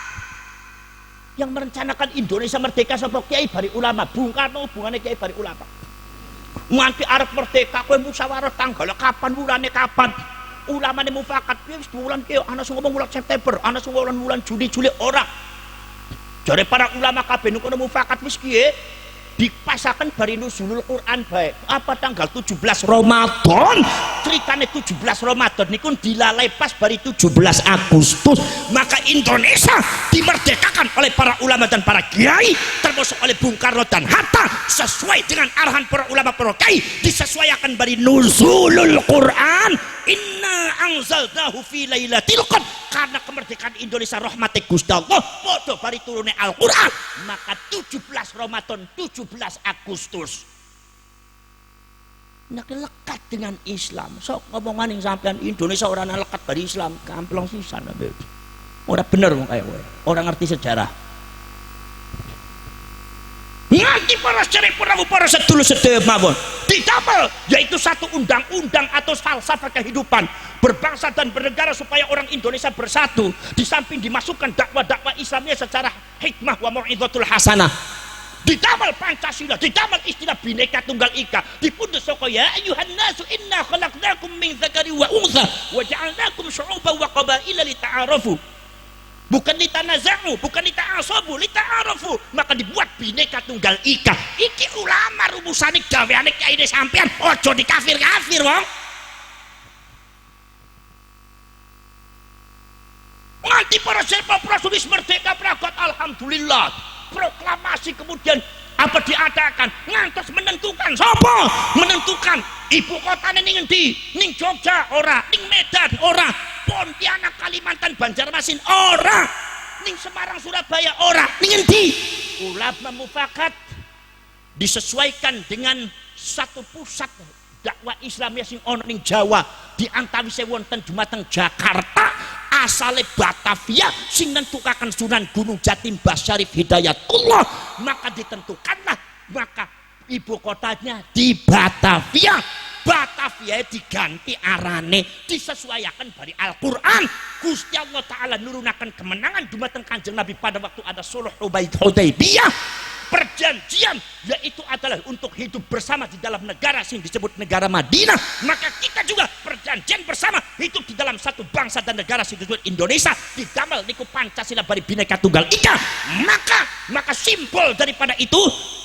Yang merencanakan Indonesia merdeka sapa? Kiai bari ulama. Bung Karno hubungannya kiai bari ulama. Nganti arep merdeka kowe musyawarah tanggal kapan, wulane kapan? Ulamane mufakat wis bulan ki ana sing ngomong bulan September, ana sing ngomong bulan Juli ora. Jare para ulama kabeh niku mufakat wis kiye? Dipasakan bari nuzulul Quran baik apa tanggal 17 Ramadan, ceritane 17 Ramadan niku dilalai pas bari 17 Agustus. Maka Indonesia dimerdekakan oleh para ulama dan para kiai, termasuk oleh Bung Karno dan Hatta, sesuai dengan arahan para ulama para kiai, disesuaikan bari nuzulul Quran. Inna anzalnahu fi lailatul qadr, karena kemerdekaan Indonesia rahmate Gusti Allah padha bari turune Al-Qur'an, maka 17 Ramadan 17 Agustus nak lekat dengan Islam. Sok ngomongan yang sampean Indonesia orang lekat bari Islam, kamplong sisan ora bener wong kaya kowe, ora ngerti sejarah. Nganti para cerek para sedulur sedherek mawon didamel, yaitu satu undang-undang atau falsafah kehidupan berbangsa dan bernegara supaya orang Indonesia bersatu. Di samping dimasukkan dakwah-dakwah Islamnya secara hikmah wa mau'izatul hasanah, didamel Pancasila, didamel istilah Bhinneka Tunggal Ika, dipundhut saka ya ayyuhan nasu inna khalaqnakum min dzakari wa untha wa ja'alnakum syu'uban wa qabaila lita'arafu. Bukan litanaza'u, bukan lita'asabu, lita'arafu. Maka dibuat Bhinneka Tunggal Ika. Iki ulama rumusane gaweane kiai sampean, ojo dikafir-kafir wong. Nganti para prajurit merdeka pragat alhamdulillah. Proklamasi kemudian apa diadakan? Ngantos menentukan sapa? Menentukan ibu kotane ning endi? Ning Jogja ora, ning Medan ora, Pontianak Kalimantan Banjarmasin ora, ning Semarang Surabaya ora, ning endi? Ulama mufakat disesuaikan dengan satu pusat dakwah Islamiyah sing ana ning Jawa diantawise wonten dumateng Jakarta asale Batavia sing nentukaken Sunan Gunung Jati Mbah Syarif Hidayatullah, maka ditentukanlah maka ibu kotanya di Batavia. Batavia diganti arane disesuaikan dari Al-Quran. Gusti Allah Ta'ala nurunakan kemenangan dumateng Kanjeng Nabi pada waktu ada Sulh Hudaybiyah, perjanjian, yaitu adalah untuk hidup bersama di dalam negara yang disebut negara Madinah. Maka kita juga perjanjian bersama hidup di dalam satu bangsa dan negara yang disebut Indonesia, didamel niku Pancasila bari Bhinneka Tunggal Ika. Maka simbol daripada itu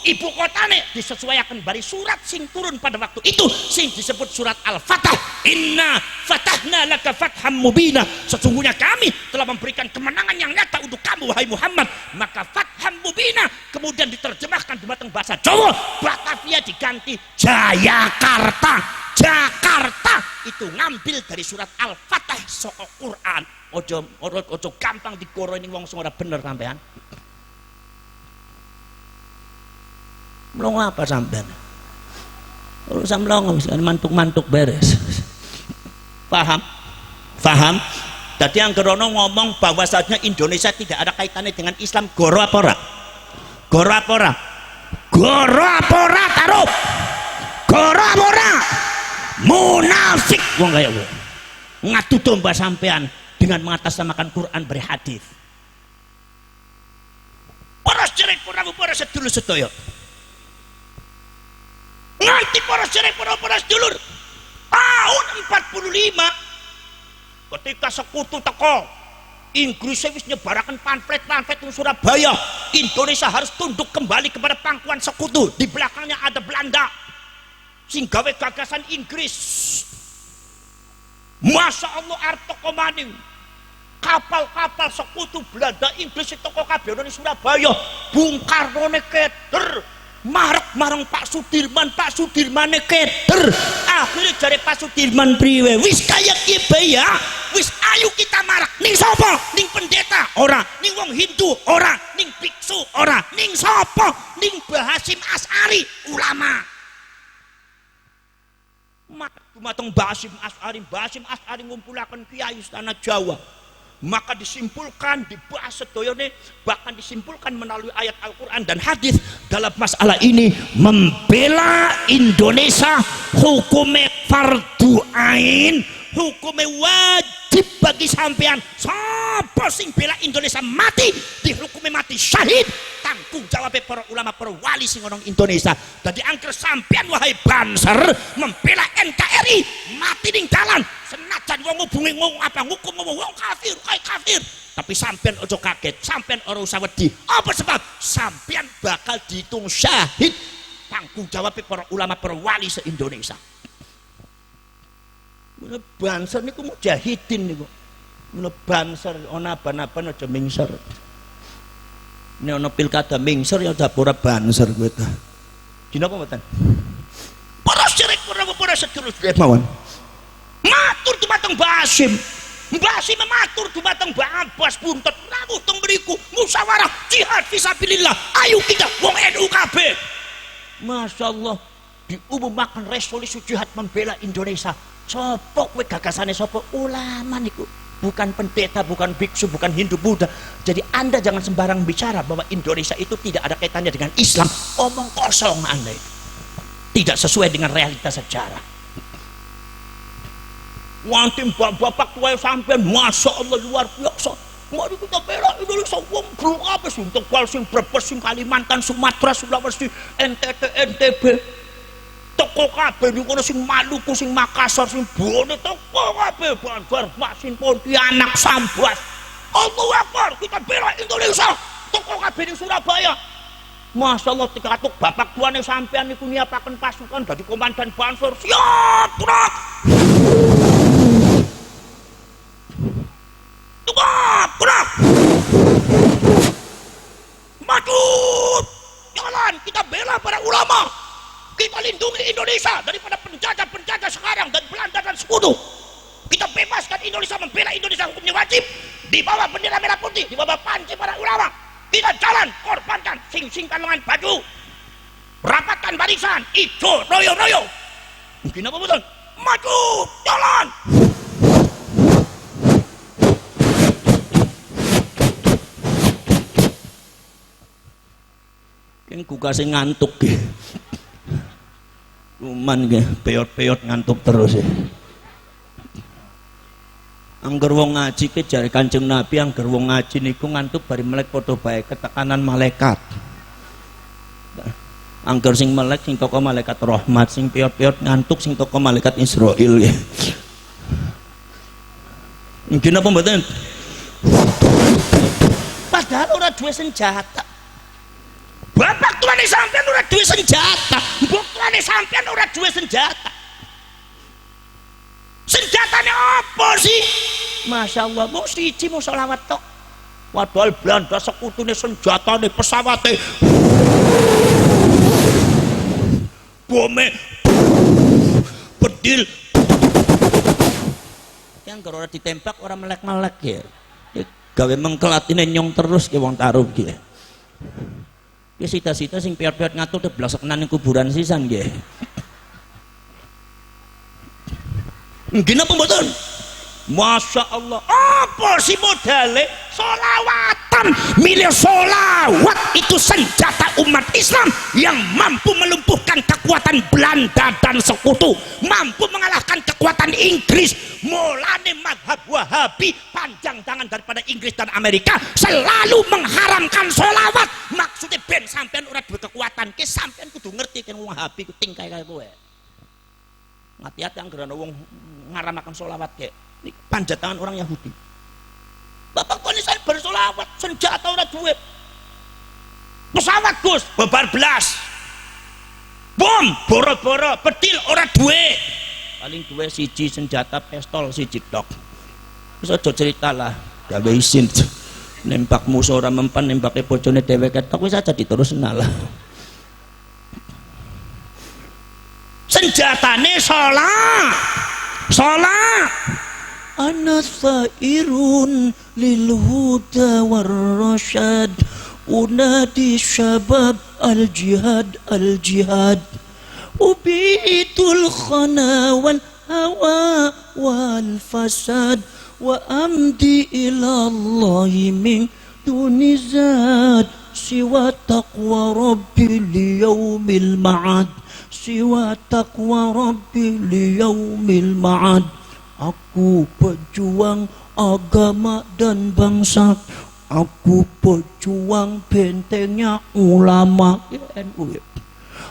ibu kotane disesuaikan dari surat sing turun pada waktu itu sing disebut surat Al-Fatah. Inna fatahna laka fatham mubina, sesungguhnya kami telah memberikan kemenangan yang nyata untuk kamu wahai Muhammad. Maka fatham mubina kemudian diterjemahkan dumateng bahasa Jawa, Batavia diganti Jayakarta. Jakarta itu ngambil dari surat Al-Fatah saka Quran. Ojo gampang digoroni wong sing ora bener sampean. Melongo apa sampean? Urusan melongo mantuk-mantuk beres. Paham? Paham? Tadi yang Gerono ngomong bahwasanya Indonesia tidak ada kaitannya dengan Islam. Goro apa ora? Goro apa ora? Goro apa ora taruh? Goro apa ora? Munafik wong kaya kowe. Ngadu domba sampean dengan mengatasnamakan Quran beri hadis. Para cerek para sedulur sedaya. Nganti para cerek para sedulur tahun 45 ketika sekutu teko Inggris wis nyebaraken pamflet-pamflet di Surabaya, Indonesia harus tunduk kembali kepada pangkuan sekutu. Di belakangnya ada Belanda sing gawe gagasan Inggris. Masya Allah arep maning kapal-kapal sekutu Belanda Inggris teko kabeh di Surabaya. Bung Karno keder marek marang Pak Sudirman keder. Akhirnya jare Pak Sudirman priwe, wis kaya kiye ya, wis ayo kita marek. Ning sapa? Ning pendeta ora, ning wong Hindu ora, ning biksu ora, ning sapa? Ning Mbah Hasyim Asy'ari ulama. Dumateng Mbah Hasyim Asy'ari ngumpulaken kiai tanah Jawa. Maka disimpulkan, dibahas sedoyone, bahkan disimpulkan melalui ayat Al-Quran dan hadis dalam masalah ini membela Indonesia hukumnya fardu ain, hukumnya wajib bagi sampean. Sapa sing bela Indonesia mati dihukumnya mati syahid, tanggung jawab para ulama para wali sing orang Indonesia. Jadi angker sampean wahai Banser membela NKRI mati ning dalan senajan wong hubungi ngomong apa ngukum ngomong wong kafir kayak kafir, tapi sampean ojo kaget, sampean ora usah wedi. Apa sebab? Sampean bakal dihitung syahid, tanggung jawab para ulama para wali se-Indonesia. Mula Banser niku mujahidin niku. Mula Banser ana apa-apa aja mingser. Ini ana pilkada mingser ya udah pura Banser kowe ta. Dina apa mboten? Para syirik para sedulur mawon. Matur dumateng Mbah Hasyim. Mbah Hasyim matur dumateng Mbah Abbas Buntet rawuh teng mriku musyawarah jihad fisabilillah. Ayo kita wong NU kabeh. Masyaallah diumumkan resolusi jihad membela Indonesia. Sapa kowe gagasane sapa? Ulama niku. Bukan pendeta, bukan biksu, bukan Hindu Buddha. Jadi Anda jangan sembarang bicara bahwa Indonesia itu tidak ada kaitannya dengan Islam. Omong kosong Anda itu. Tidak sesuai dengan realitas sejarah. Wantim bapak tua sampean, masya Allah luar biasa. Mari kita bela Indonesia. Wong bro apa sih? Tegal sing Brebes sing Kalimantan, Sumatera, Sulawesi, NTT, NTB. Toko kabeh niku sing Maluku, sing Makassar, sing Bone, toko kabeh Banjar, Masin, Pontianak, Sambas. Allahu Akbar, kita bela Indonesia. Toko kabeh di Surabaya. Masya Allah dikatuk bapak tuane sampean niku nyiapaken pasukan dadi komandan Banser. Siap, Bro. Gerak, maju, jalan, kita bela para ulama, kita lindungi Indonesia daripada penjajah sekarang dan Belanda dan sekutu. Kita bebaskan Indonesia, membela Indonesia hukumnya wajib di bawah bendera merah putih, di bawah panci para ulama. Kita jalan, korbankan, sing-sing kalongan baju rapatkan barisan, ijo royo-royo. Mungkin apa betul? Maju, jalan. Keng kukasih ngantuk ke. Cuman ke, peyot-peyot ngantuk terus ya. Angger wong ngaji ke jare Kanjeng Nabi, angger wong ngaji niku ngantuk bari melek padha bae ketekanan malaikat. Angger sing melek sing toko malaikat rahmat, sing peyot-peyot ngantuk sing toko malaikat Israil ya. Mungkin apa mboten? Padahal ora duwe senjata. Bapak tuane sampean ora duwe senjata, mbok tuane sampean ora duwe senjata. Senjatane apa sih? Masya Allah, mau siji mau selawat tok. Padahal Belanda sekutune senjatane pesawate bome bedil yang ora ditembak orang melek-melek ya. Gawe mengkelatine nyong terus ke wong taruh ki. Ya sita-sita sing piot-piot ngatur teh blasekna ning kuburan sisan nggih. Nggih napa mboten? Masya Allah, apa sih modale? Solawatan. Milih solawat itu senjata umat Islam yang mampu melumpuhkan kekuatan Belanda dan sekutu, mampu mengalahkan kekuatan Inggris. Mulane mazhab Wahabi panjang tangan daripada Inggris dan Amerika selalu mengharamkan solawat. Maksudnya ben sampean ora duwe kekuatan, ke sampean kudu ngerti kan Wahabi ku tingkai kaya kowe. Hati-hati anggar ana wong ngaramaken solawat ke. Ini panjat tangan orang Yahudi. Bapak kok ini saya bersolawat, senjata ora duwe. Pesawat Gus, bebar belas. Bom, boro-boro, bedil ora duwe. Paling duwe siji senjata pistol siji tok. Wis aja cerita lah, gawe isin. Nembak musuh ora mempan, nembake bojone dheweke tok wis aja diterusna lah. Senjatane salat. Ana sairun lil huda war rasyad unadi syabab al jihad ubitul khana wal hawa wal fasad wa amdi ila Allahi min dunizad siwa taqwa rabbi liyaumil ma'ad siwa taqwa rabbi liyaumil ma'ad. Aku pejuang agama dan bangsa. Aku pejuang bentengnya ulama NU.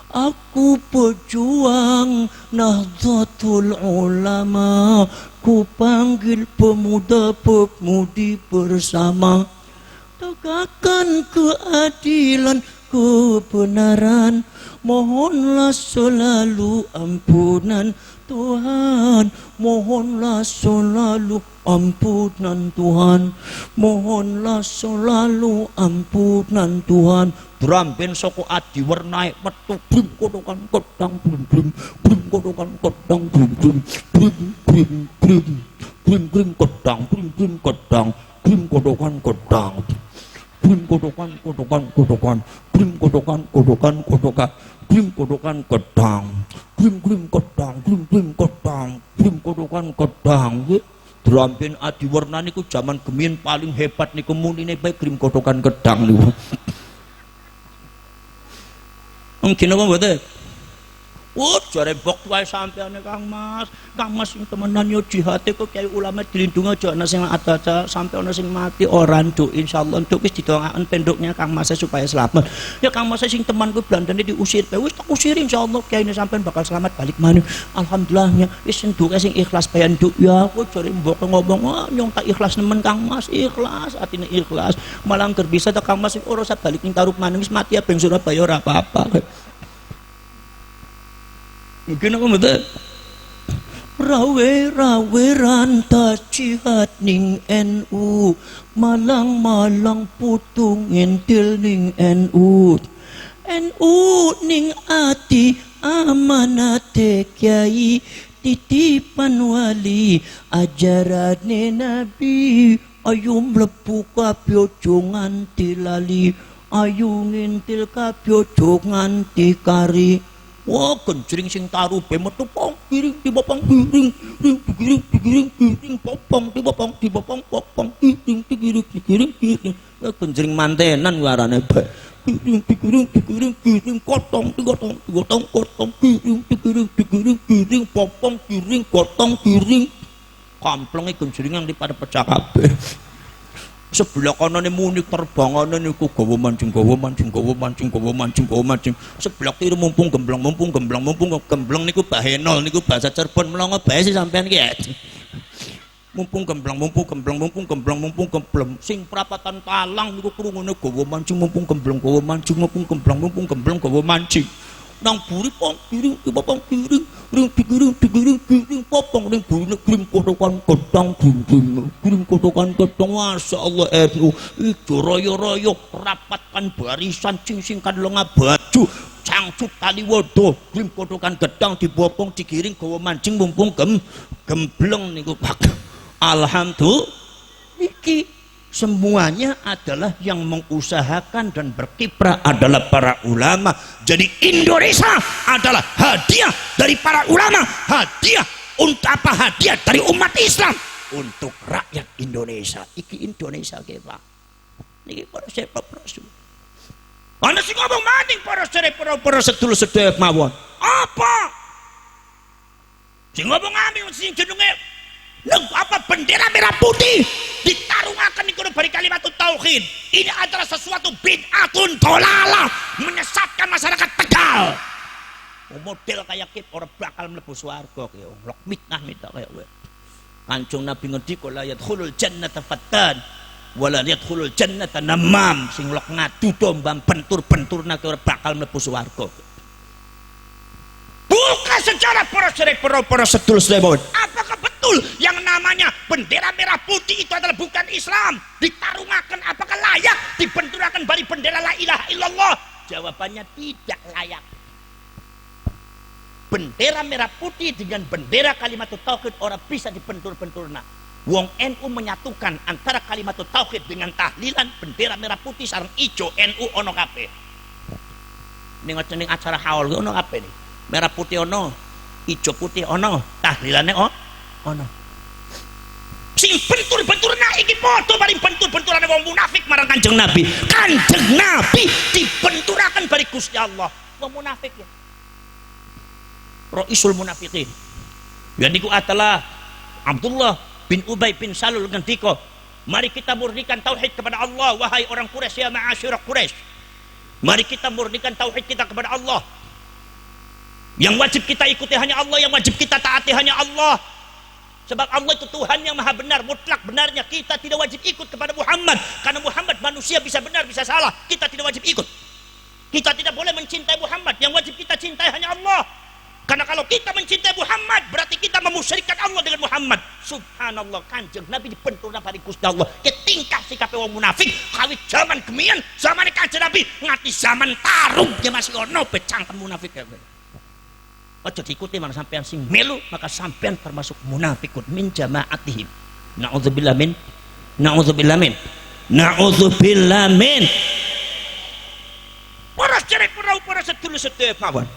Aku pejuang Nahdlatul Ulama. Ku panggil pemuda-pemudi bersama. Tegakkan keadilan, kebenaran. Mohonlah selalu ampunan Tuhan, mohonlah selalu ampunan Tuhan, mohonlah selalu ampunan Tuhan. Drum band soko adi warnai metu brim kodokan kodang brim kodokan kodang brim kodang brim kodokan kodang brim kodokan kodokan brim kodokan kodang brim kodokan kodang. Drum band adi warna niku zaman gemin paling hebat niku munine bae grim kodokan kedang niku. Mungkin apa mboten? Jare bok wae sampeyan Kang Mas sing temenan yo jihate kok kiai ulama dilindungi aja ana sing ada sampai ana sing mati ora nduk insyaallah nduk wis didongaaken penduknya Kang Mas supaya selamat. Ya Kang Mas sing temanku Belandane diusir bae wis tak usir insyaallah kiai sampean bakal selamat balik maneh. Alhamdulillahnya wis nduke sing ikhlas bae nduk ya kok jare mbok ngomong nyong tak ikhlas nemen Kang Mas ikhlas atine ikhlas malah ger bisa tak Kang Mas ora usah balik ning tarup maneh wis mati ya beng Surabaya ora apa-apa. Mungkin apa betul? Rawe ranta jihad ning NU malang putung entil ning NU ning ati amanate kiai titipan wali ajarane nabi ayo mlebu kabeh aja nganti lali ayu ngintil kabeh aja nganti kari. Wah, genjring sing tarube metu pong kiring dibopong kiring, kiring popong dibopong popong kiring. Genjring mantenan warane bae. Kiring kotong kiring popong kiring kotong kiring. Kamplenge genjring yang pada pecah kabeh. Sebelah kanane muni terbangane niku gawa mancing. Sebelah kiri mumpung gembleng niku bahenol niku bahasa Cirebon melongo bae sih sampean ki. Mumpung gembleng. Sing prapatan talang niku krungune gawa mancing mumpung gembleng gawa mancing. Nang buri pong kiring popong kiring popong ning burine kiring kotokan gedang masyaallah NU ijo royo rapatkan barisan sing-singkan lenga baju cangcut tali wodo kiring kotokan gedang dibopong digiring gawa mancing mumpung gembleng niku Pak. Alhamdulillah iki semuanya adalah yang mengusahakan dan berkiprah adalah para ulama. Jadi Indonesia adalah hadiah dari para ulama, hadiah untuk apa? Hadiah dari umat Islam untuk rakyat Indonesia. Iki Indonesia ke Pak. Niki para sebab rasul. Ana sing ngomong maning para sedulur-sedulur mawon. Apa? Sing ngomong amin sing jenenge apa bendera merah putih ditarungakan di bari kalimat tauhid. Ini adalah sesuatu bid'atun dolalah, menyesatkan masyarakat Tegal. Model kayak kip orang bakal mlebu swarga kaya lok mitnah kaya kowe. Kanjeng Nabi ngendika la yadkhulul jannata fattan wala yadkhulul jannata namam. Sing lok ngadu domba bentur-benturna kaya ora bakal mlebu swarga. Buka sejarah para sedulur-sedulur. Apakah betul yang namanya bendera merah putih itu adalah bukan Islam? Ditarungakan apakah layak dibenturakan bari bendera la ilaha illallah? Jawabannya tidak layak. Bendera merah putih dengan bendera kalimat tauhid orang bisa dibentur-benturna. Wong NU menyatukan antara kalimat tauhid dengan tahlilan bendera merah putih sareng ijo NU ono kabeh. Ning acara haul ono kabeh nih. Merah putih ono, ijo putih ono, tahlilane ono. Sing bentur-benturna iki padha bari bentur-benturane wong munafik marang Kanjeng Nabi. Kanjeng Nabi dibenturaken bari Gusti Allah. Wong munafik ya. Raisul munafiqin. Ya niku adalah Abdullah bin Ubay bin Salul ngendika, "Mari kita murnikan tauhid kepada Allah wahai orang Quraisy ya ma'asyira Quraisy. Mari kita murnikan tauhid kita kepada Allah. Yang wajib kita ikuti hanya Allah, yang wajib kita taati hanya Allah. Sebab Allah itu Tuhan yang maha benar, mutlak benarnya. Kita tidak wajib ikut kepada Muhammad, karena Muhammad manusia bisa benar, bisa salah. Kita tidak wajib ikut. Kita tidak boleh mencintai Muhammad, yang wajib kita cintai hanya Allah. Karena kalau kita mencintai Muhammad, berarti kita memusyrikkan Allah dengan Muhammad. Subhanallah, Kanjeng Nabi dibenturna bari Gusti Allah. Tingkah sikap wong munafik, kawit zaman gemian, zaman Kanjeng Nabi, ngati zaman tarung, dia masih ono becangkem munafik ya. Ojo diikuti marang sampean sing melu, maka sampean termasuk munafikun min jamaatihim. Nauzubillah min. Para sedulur-sedulur mawon.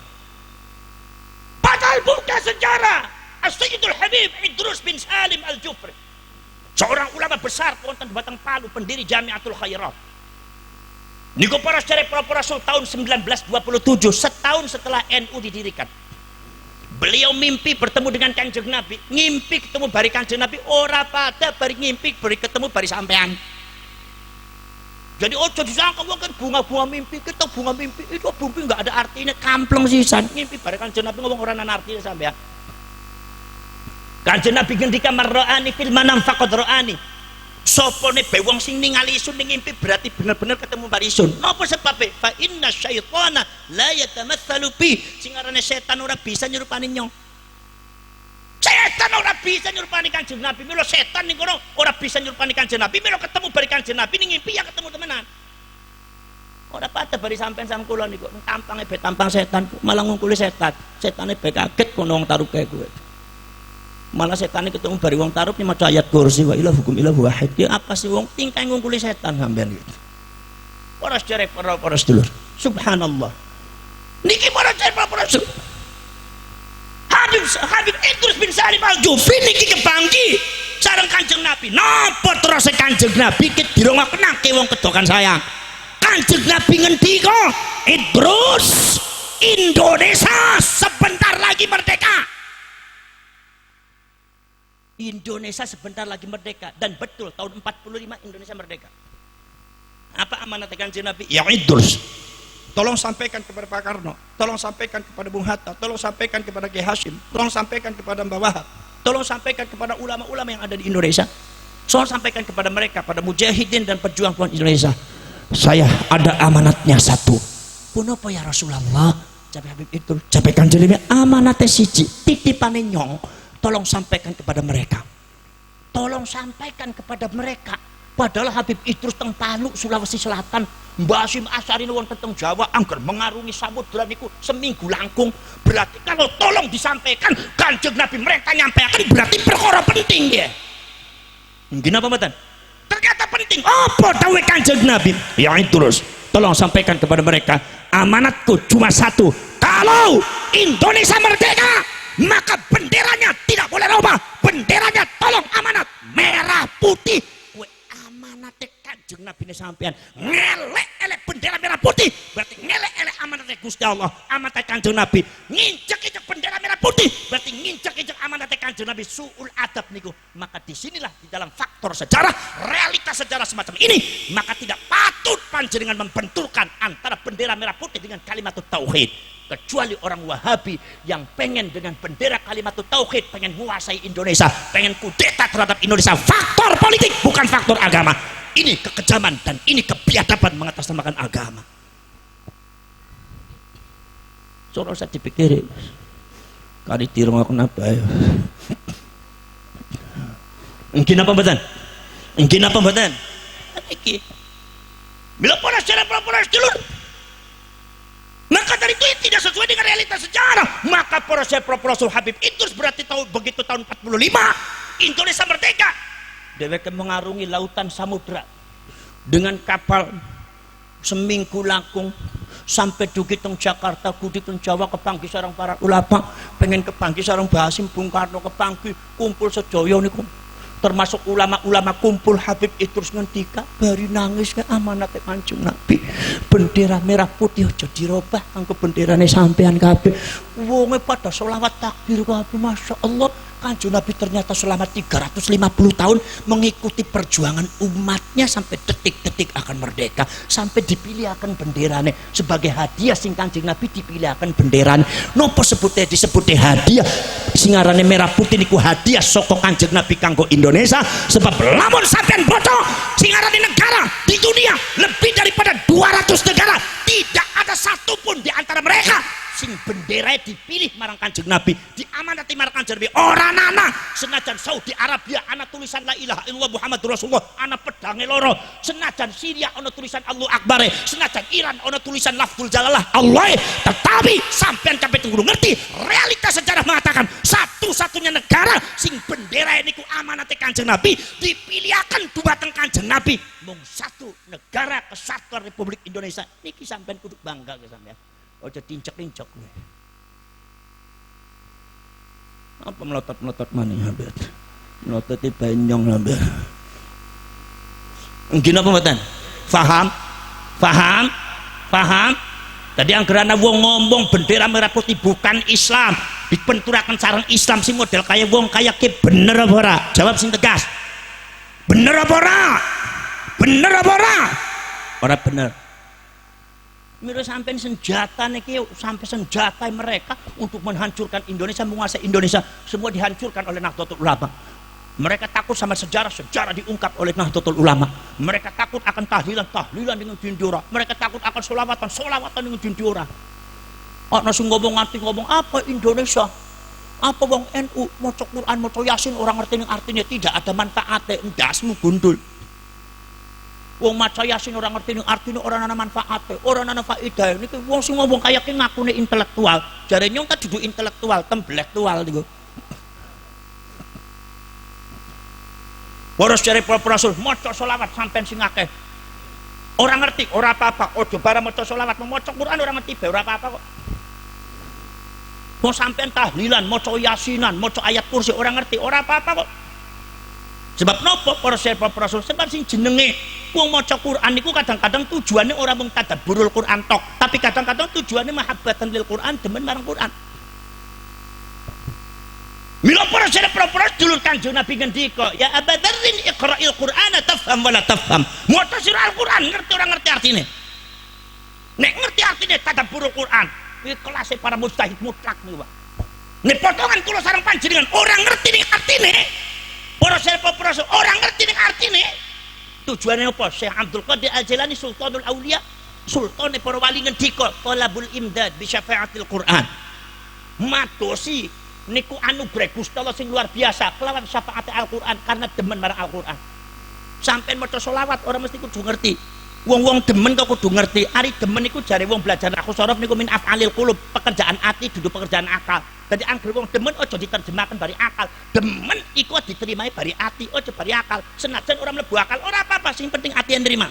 Padahal buka sejarah As-Sayyidul Habib Idrus bin Salim Al-Jufri, seorang ulama besar wonten Batang Palu, pendiri Jamiatul Khairat. Niku para rasul tahun 1927, setahun setelah NU didirikan. Beliau mimpi bertemu dengan Kanjeng Nabi, ngimpi ketemu bari Kanjeng Nabi, ora pada bari ngimpi bari ketemu bari sampean. Jadi ojo disangka wong kan bunga-bunga mimpi, kita bunga mimpi itu bumpi enggak ada artinya, kampleng sisan. Ngimpi bari Kanjeng Nabi ngomong ora ana artine sampean. Kanjeng Nabi ngendika mar'ani fil manam faqad ra'ani. Sopone be wong sing ningali isun ning ngimpi berarti bener-bener ketemu bari isun. Napa sebabe? Fa inna syaitana la yatamatsalu bi. Sing arane setan ora bisa nyerupani nyong. Setan ora bisa nyerupani Kanjeng Nabi. Milo setan ning kono ora bisa nyerupani Kanjeng Nabi. Milo ketemu bari Kanjeng Nabi ning ngimpi ya ketemu temenan. Ora pada bari sampean sam kula niku tampange be tampang setan, malah ngungkuli setan. Setane be kaget kono wong taruke kowe. Malah setan ini ketemu bari wong tarup maca ayat kursi wa ilah hukum ilah wahid. Ya apa sih wong tingkah ngungkuli setan sampean gitu. Para sedherek para sedulur. Subhanallah. Niki para sedherek para sedulur. Habib Idrus bin Salim Al-Jufi niki kebanggi sareng Kanjeng Nabi. Napa terus Kanjeng Nabi ki dirungokenake wong kedokan sayang. Kanjeng Nabi ngendika, Idrus, Indonesia sebentar lagi merdeka. Indonesia sebentar lagi merdeka, dan betul tahun 45 Indonesia merdeka. Apa amanat Kanjeng Nabi? Ya Idrus, tolong sampaikan kepada Pak Karno, tolong sampaikan kepada Bung Hatta, tolong sampaikan kepada Kiai Hashim, tolong sampaikan kepada Mbah Wahab, tolong sampaikan kepada ulama-ulama yang ada di Indonesia, tolong sampaikan kepada mereka, pada mujahidin dan pejuang Indonesia. Saya ada amanatnya satu. Punapa ya Rasulullah? Capai Habib itu, capai Kanjeng Nabi amanatnya siji, titipane nyong. Tolong sampaikan kepada mereka. Tolong sampaikan kepada mereka. Padahal Habib Idrus teng Palu, Sulawesi Selatan, Mbah Hasyim Asy'ari wonten teng Jawa, angger mengarungi samudra niku seminggu langkung. Berarti kalau tolong disampaikan Kanjeng Nabi mereka nyampaikan berarti perkara penting ya. Nggih napa mboten? Ternyata penting. Apa dawuh Kanjeng Nabi? Ya Idrus, tolong sampaikan kepada mereka, amanatku cuma satu. Kalau Indonesia merdeka, maka benderanya tidak boleh rubah. Benderanya tolong amanat merah putih. Kanjeng Nabi ini sampean ngelek-elek bendera merah putih, berarti ngelek-elek amanatnya Gusti Allah, amanatnya Kanjeng Nabi. Nginjek-injek bendera merah putih, berarti nginjek-injek amanatnya Kanjeng Nabi, suul adab niku. Maka disinilah di dalam faktor sejarah, realitas sejarah semacam ini, maka tidak patut panjenengan membenturkan antara bendera merah putih dengan kalimat tauhid. Kecuali orang Wahabi yang pengen dengan bendera kalimat tauhid pengen menguasai Indonesia, pengen kudeta terhadap Indonesia. Faktor politik bukan faktor agama. Ini kekejaman dan ini kebiadaban mengatasnamakan agama. Soalnya saya dipikir kali tirung kenapa ya? Mungkin apa betul? Mungkin apa betul? Iki. Bila pola secara dulur, maka dari itu tidak sesuai dengan realitas sejarah. Maka Profesor Habib Idrus berarti begitu tahun 45 Indonesia merdeka, dheweke mengarungi lautan samudra dengan kapal seminggu langkung sampai dugi teng Jakarta, kudi teng Jawa, kepanggih sareng para ulama, pengen kepanggih sareng Mbah Hasyim, Bung Karno, kepanggih kumpul sedaya niku. Termasuk ulama-ulama kumpul. Habib Idrus ngendika bari nangis ke amanat Kanjeng Nabi, bendera merah putih aja dirobah kanggo benderane sampean kabeh. Wonge pada selawat takbir kabeh, Masya Allah. Kanjeng Nabi ternyata selama 350 tahun mengikuti perjuangan umatnya sampai detik-detik akan merdeka, sampai dipilih akan benderane sebagai hadiah. Sing Kanjeng Nabi dipilih akan benderane. Nopo disebute hadiah? Singarane merah putih niku hadiah saka Kanjeng Nabi kanggo Indonesia. Sebab lamun sampean bodoh, singarane negara di dunia lebih daripada 200 negara, tidak ada satupun di antara mereka sing bendera dipilih marang Kanjeng Nabi, diamanati marang Kanjeng Nabi. Orang anak senajan Saudi Arabia ana tulisan la ilaha illallah Muhammadur Rasulullah, ana pedange loro. Senajan Syria ana tulisan Allahu Akbar, senajan Iran ana tulisan lafzul jalalah Allah. Tetapi sampean sampai tunggu ngerti realitas sejarah mengatakan satu-satunya negara sing bendera niku amanate Kanjeng Nabi dipilihaken dumateng Kanjeng Nabi mung satu negara, Kesatuan Republik Indonesia. Niki sampean kudu bangga ke sampean. Ojo tincek-tincek. Apa melotot-melotot maning habis. Melotot di banyong habis. Mungkin apa mboten? Faham? Faham? Paham? Tadi anggerana wong ngomong bendera merah putih bukan Islam, dipenturakan sareng Islam sing model kaya wong kaya ki, bener apa ora? Jawab sing tegas. Bener apa ora? Bener apa ora? Ora bener. Mira sampai senjata niki, sampai senjata mereka untuk menghancurkan Indonesia, menguasai Indonesia, semua dihancurkan oleh Nahdlatul Ulama. Mereka takut sama sejarah diungkap oleh Nahdlatul Ulama. Mereka takut akan tahlilan dengan jindiora. Mereka takut akan solawatan dengan jindiora. Ana sing ngomong apa Indonesia? Apa wong NU maca Quran, maca Yasin orang ngerti artinya, tidak ada manfaatnya, ndasmu gundul. Wong maca Yasin orang ngerti artinya, orang ana manfaatnya, orang ana faidah. Niki wong sing ngomong kaya ki ngakune intelektual. Jare nyong tak duduk intelektual, temblektual niku. Boros jare Rasul maca selawat sampean sing akeh. Orang ngerti, ora apa-apa. Ojo barang maca selawat, maca Quran orang ngerti bae ora apa-apa kok. Mau sampean tahlilan, maca yasinan, maca ayat kursi orang ngerti, ora apa-apa kok. Sebab nopo para rasul sebab sing jenenge wong maca Quran niku kadang-kadang tujuannya ora mung tadabburul Quran tok, tapi kadang-kadang tujuannya mahabbatan lil Quran, demen marang Quran. Mila para dulur Kanjeng Nabi ngendika, ya Aba Dzarrin iqra'il Qur'ana tafham wala tafham. Maca sira Al-Qur'an ngerti ora ngerti artine. Nek ngerti artine tadabburul Quran, iki kelasé para mujtahid mutlak niku, Pak. Nek potongan kula sareng panjenengan orang ngerti ning artine, para orang ngerti ning artine, tujuannya apa? Syekh Abdul Qadir Al-Jilani Sultanul Auliya, sultane para wali ngendika, talabul imdad bi syafaatil Quran. Matosi niku anugerah Gusti Allah sing luar biasa kelawan syafaat Al-Qur'an karena demen marang Al-Qur'an. Sampeyan maca selawat orang mesti kudu ngerti. Wong-wong demen kok kudu ngerti. Ari demen niku jare wong belajar nahwu sorof niku min af'alil qulub, pekerjaan ati dudu pekerjaan akal. Dadi anggere wong demen aja diterjemahkan bari akal. Demen iku diterimai bari ati, aja bari akal. Senajan ora mlebu akal, ora apa-apa, sing penting ati yang nerima.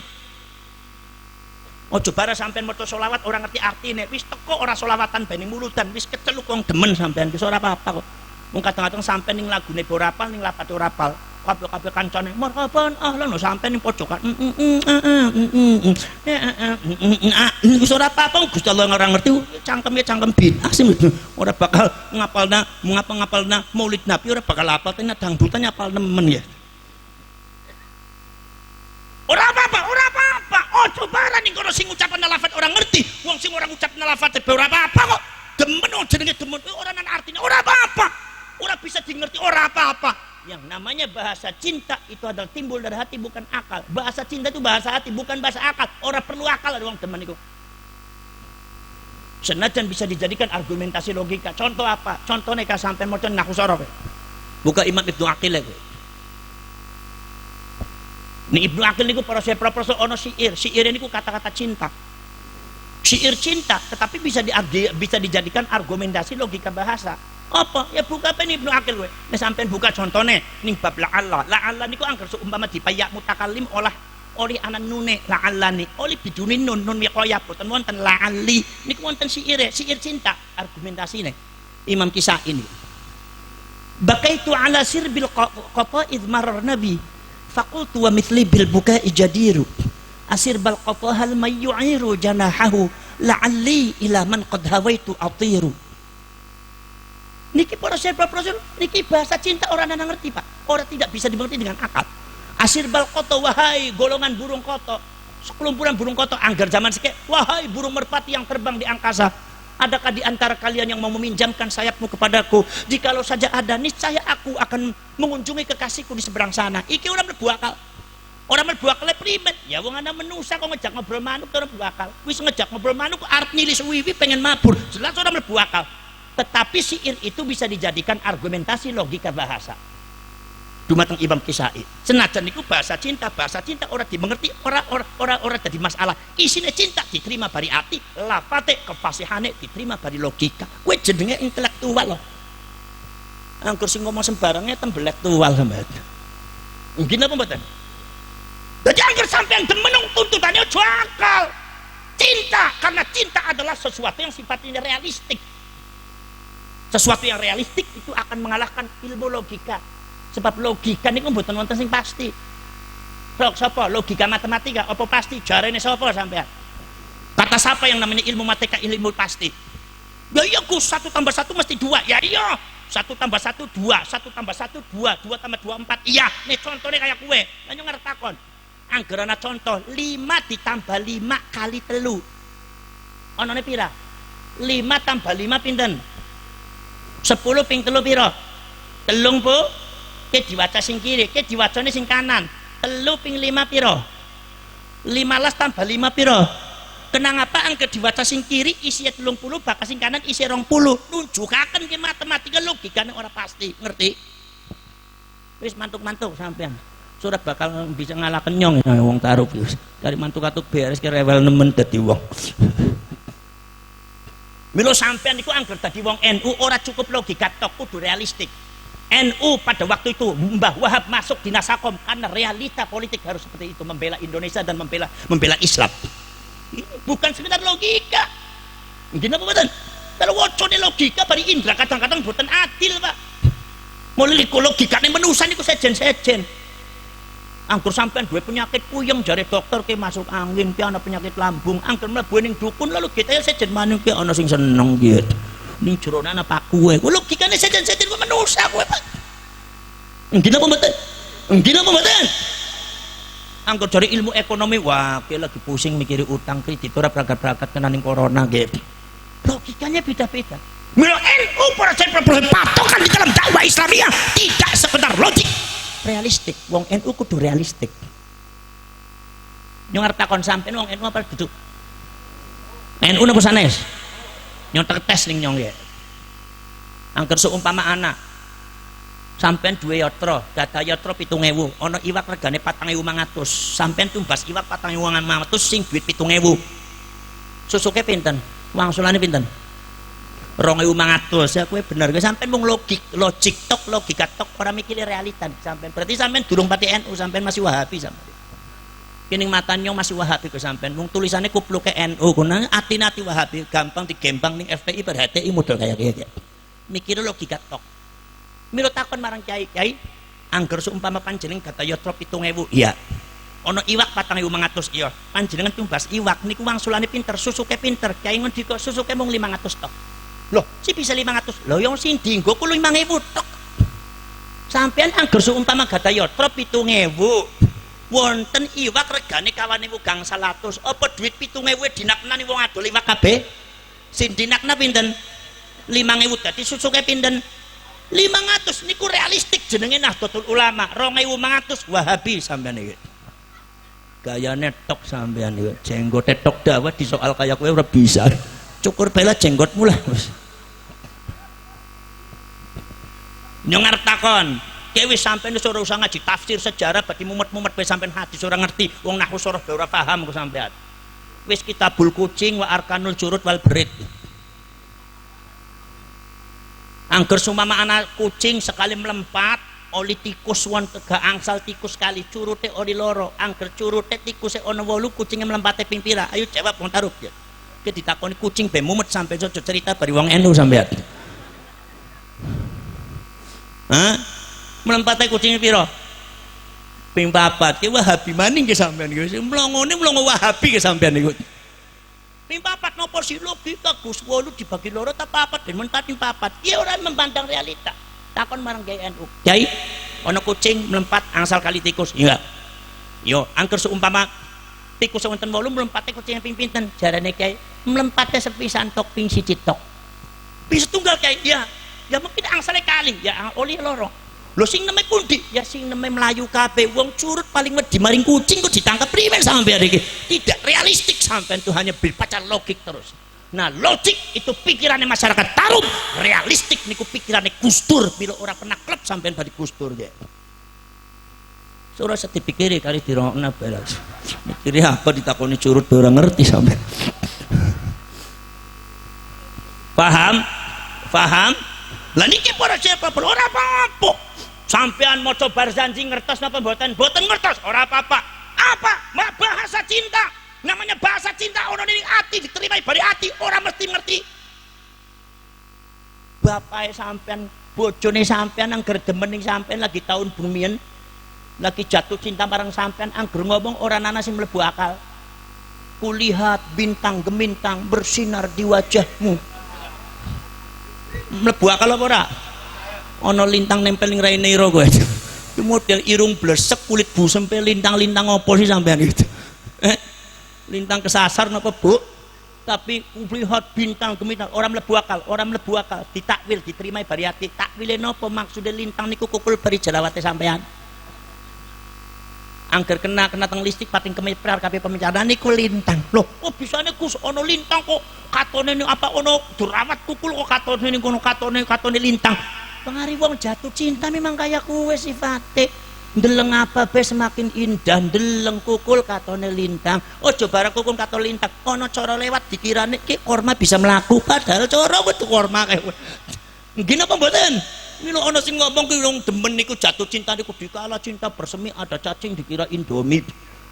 Ojo bara sampean maca selawat orang ngerti artine, wis teko ora selawatan bani muludan, wis keceluk wong demen sampean wis ora apa-apa kok. Wong kadang-kadang sampean ning lagune ora apal, ning lapate ora apal. Kabeh kancane marhaban ahlan sampean ning pojokan. Wis ora apa-apa, Gusti Allah ora ngerti, cangkeme cangkem bid'ah sih. Ora bakal ngapalna Maulid Nabi ora bakal apal, tenan dangdutan apal nemen ya. Ora apa-apa, ora apa-apa. Ojo barang ning kono sing ucapan lafaz orang ngerti. Wong sing orang ucap lafaz ora apa-apa kok. Demen jenenge demen ora nan artine ora apa-apa. Ora bisa dimengerti ora apa-apa. Yang namanya bahasa cinta itu adalah timbul dari hati bukan akal. Bahasa cinta itu bahasa hati bukan bahasa akal. Ora perlu akal ada wong demen iku. Senajan bisa dijadikan argumentasi logika. Contoh apa? Contohnya ka sampean maca nahwu sorof. Buka Imam Ibnu Aqil lagi. Nih Ibnu Aqil niku para profesor ono syair niku kata-kata cinta. Syair cinta tetapi bisa dijadikan argumentasi logika bahasa. Apa? Ya buka apa nih Ibnu Aqil kowe. Nek sampean buka contone ning bab la'alla. La'alla niku angger seumpama dipayak mutakallim oleh anan nune la'allani oleh bidunin nun miqayah boten wonten la'alli niku wonten syair cinta argumentasine Imam Kisah ini. Bakaitu ala sirbil qata idh marar nabi fakultu wa mithli bil bukai jadiru asir bal qatahal mayyu'iru janahahu la'alli ila man qad hawaitu atiru. Niki para profesor niki bahasa cinta orang nana ngerti Pak, orang tidak bisa dimengerti dengan akal. Asir bal qata wahai golongan burung koto, sekelumpuran burung koto anggar zaman sike, wahai burung merpati yang terbang di angkasa, adakah di antara kalian yang mau meminjamkan sayapmu kepadaku? Jikalau saja ada, niscaya aku akan mengunjungi kekasihku di seberang sana. Iki orang mlebu akal. Orang mlebu akal primen. Ya wong ana menusa kok ngejak ngobrol manuk orang mlebu akal. Wis ngejak ngobrol manuk arep nyili suwiwi pengen mabur. Jelas orang mlebu akal. Tetapi syair itu bisa dijadikan argumentasi logika bahasa. Dumateng Imam Kisai. Senajan niku bahasa cinta orang dimengerti, orang jadi masalah. Isine cinta diterima bari ati, lafate kefasihane diterima bari logika. Kuwi jenenge intelektual loh. Anggur sing ngomong sembarangnya temblektual sampean. Mungkin apa mboten? Dadi anggur sampean demen tuntutannya ojo akal. Cinta, karena cinta adalah sesuatu yang sifatnya realistik. Sesuatu yang realistik itu akan mengalahkan ilmu logika. Sebab logika niku mboten wonten sing pasti. Sapa? Logika matematika apa pasti? Jarene sapa sampean? Kata siapa yang namanya ilmu matematika ilmu pasti? Ya iya Gus, 1 tambah 1 mesti 2. Ya iya, 1 tambah 1 2, 1 tambah 1 2, 2 tambah 2 4. Iya, nih contohnya kayak kue. Nanya ngerti takon. Anggerana contoh 5 ditambah 5 kali telu. Onone pira? 5 tambah 5 pinten? 10 ping telu pira? Telung Bu. Ke diwaca sing kiri, ke diwacane sing kanan. 3 ping 5 piro? 15 tambah 5 piro? Kenang apa angke diwaca sing kiri isi 30, bakal sing kanan isi 20. Nunjukaken ke matematika logikane ora pasti, ngerti? Wis mantuk-mantuk sampean. Surat bakal bisa ngalahken nyong wong taruh wis. Dari mantuk-mantuk beres ke rewel nemen dadi wong. Milo sampean iku angger dadi wong NU ora cukup logika tok, kudu realistik. NU pada waktu itu Mbah Wahab masuk di Nasakom karena realita politik harus seperti itu, membela Indonesia dan membela Islam. Ini bukan sekedar logika. Gini apa betul? Kalau wocone logika bari indra kadang-kadang buatan adil pak. Mulai logika ini menusan itu sejen. Anggur sampean dua penyakit puyeng jari dokter ke masuk angin ke ana penyakit lambung. Anggur mlebu ning dukun lalu kita ya sejen manung ke ana sing seneng gitu. Ning jerone ana pakuwe. Logikane sejen ku manusa kowe pak. Gini apa betul? Gini apa betul? Anggur dari ilmu ekonomi wah ke lagi pusing mikiri utang kredit ora berangkat kena ning corona gitu. Logikanya beda-beda. Milo NU patokan di dalam dakwah Islamiyah tidak sekedar logik, realistik. Wong NU kudu realistik. Nyong takon sampean wong NU apa duduk? NU napa sanes? Nyong tes ning nyong ya. Angger seumpama anak sampean duwe yatra, data yatra 7.000, ana iwak regane 4.500. Sampean tumbas iwak 4.500 sing duit 7.000. Susuke pinten? Wangsulane pinten? 2.500. Ya kowe bener kowe sampean mung logik tok logika tok ora mikir realita sampean. Berarti sampean durung pati NU, sampean masih Wahabi sampean. Kining matanya masih Wahabi kok sampean. Mung tulisannya kupluke NU kuna ati-ati Wahabi gampang digembang ning FPI ber HTI model kayak gitu. Mikir logika tok. Milo takon marang kiai-kiai, angger seumpama panjenengan gata yatra 7.000. Iya. Ono iwak 4.500 iya. Panjenengan tumbas iwak niku wangsulane pinter, susuke pinter. Kiai ngendika susuke mung 500 tok. Loh, si bisa 500. Loh yang sing dienggo ku 5.000 tok. Sampean angger seumpama gata yatra 7.000. Wonten iwak regane kawane gang 100. Apa duit 7.000 dinaknani wong adol iwak kabeh? Sing dinakna pinten? 5.000 dadi susuke pinten? 500 niku realistik jenenge Nahdlatul Ulama. 2.500 Wahabi sampean iki. Gayane tok sampean iki. Jenggote tok dawa di soal kaya kowe ora bisa. Cukur bela jenggotmu lah. Nyong arep takon, kowe wis sampean wis ora usah ngaji tafsir sejarah badi mumet-mumet kowe sampean hadis ora ngerti. Wong nahwu soroh ora paham kok sampean. Wis Kitabul Kucing wa Arkanul Jurud wal Berit. Angger sumama anak kucing sekali melompat oli tikus wonten ga angsal tikus kali curute oli loro. Angger curute tikuse ana 8 kucinge mlempate ping pira? Ayo jawab wong taruh ya. Ki ditakoni kucing be mumet sampai aja cerita bari wong NU sampean. Hah? Mlempate kucinge pira? Ping 4. Ki Wahabi maning ki sampean ki. Mlongone mlongo Wahabi ki sampean niku. Ping 4 nopo sih logika Gus 8 dibagi loro ta papat ben mentat ping 4. Iya ora memandang realita. Takon marang Kiai NU. Kiai, ana kucing mlempat angsal kali tikus. Iya. Yo, angker seumpama tikus wonten 8 mlempate kucing ping pinten? Jarane Kiai, mlempate sepisan tok ping 1 tok. Ping setunggal Kiai. Iya. Ya mungkin angsale kali, ya oli loro. Lho sing neme kundi, ya sing neme melayu kabeh. Wong curut paling wedi maring kucing kok ditangkap primen sampean iki. Tidak realistik sampean itu hanya berpacar logik terus. Nah, logik itu pikirannya masyarakat Tarum, realistik niku pikirannya Gus Dur bila orang pernah klub sampean bari Gus Dur ya. Ora seti pikiri kali dirokna belas. Mikiri apa ditakoni curut ora ngerti sampean. Paham? Paham? Lah niki para siapa ora apa-apa. Sampean maca Barzanji ngertos napa mboten? Mboten ngertos, ora apa-apa. Apa? Bahasa cinta. Namanya bahasa cinta ono ning ati diterima bari ati, ora mesti ngerti. Bapake sampean, bojone sampean angger demen ning sampean lagi tahun bumian, lagi jatuh cinta marang sampean angger ngomong ora ana sing mlebu akal. Kulihat bintang gemintang bersinar di wajahmu. Mlebu akal apa ora? Ana lintang nempel ning raine ira kowe. Iki model irung blesek kulit busempe lintang-lintang apa sih sampean itu? Lintang kesasar napa, Bu? Tapi lihat bintang gemintang orang mlebu akal, ditakwil diterima bari ati. Takwile napa maksude lintang niku kukul bari jelawate sampean. Angger kena teng listrik pating kemeprar kabeh pembicaraan niku lintang. Loh, kok bisane Gus ana lintang kok katone apa ana jerawat kukul kok katone ning kono katone lintang. Pengari wong jatuh cinta memang kayak kue sifate. Ndeleng apa be semakin indah, ndeleng kukul katone lintang. Ojo barang kukul katone lintang, ana cara lewat dikirane ki korma bisa mlaku padahal cara wetu korma kae. Nggih napa mboten? Milo ana sing ngomong ki wong demen niku jatuh cinta niku dikala cinta bersemi ada cacing dikira Indomie.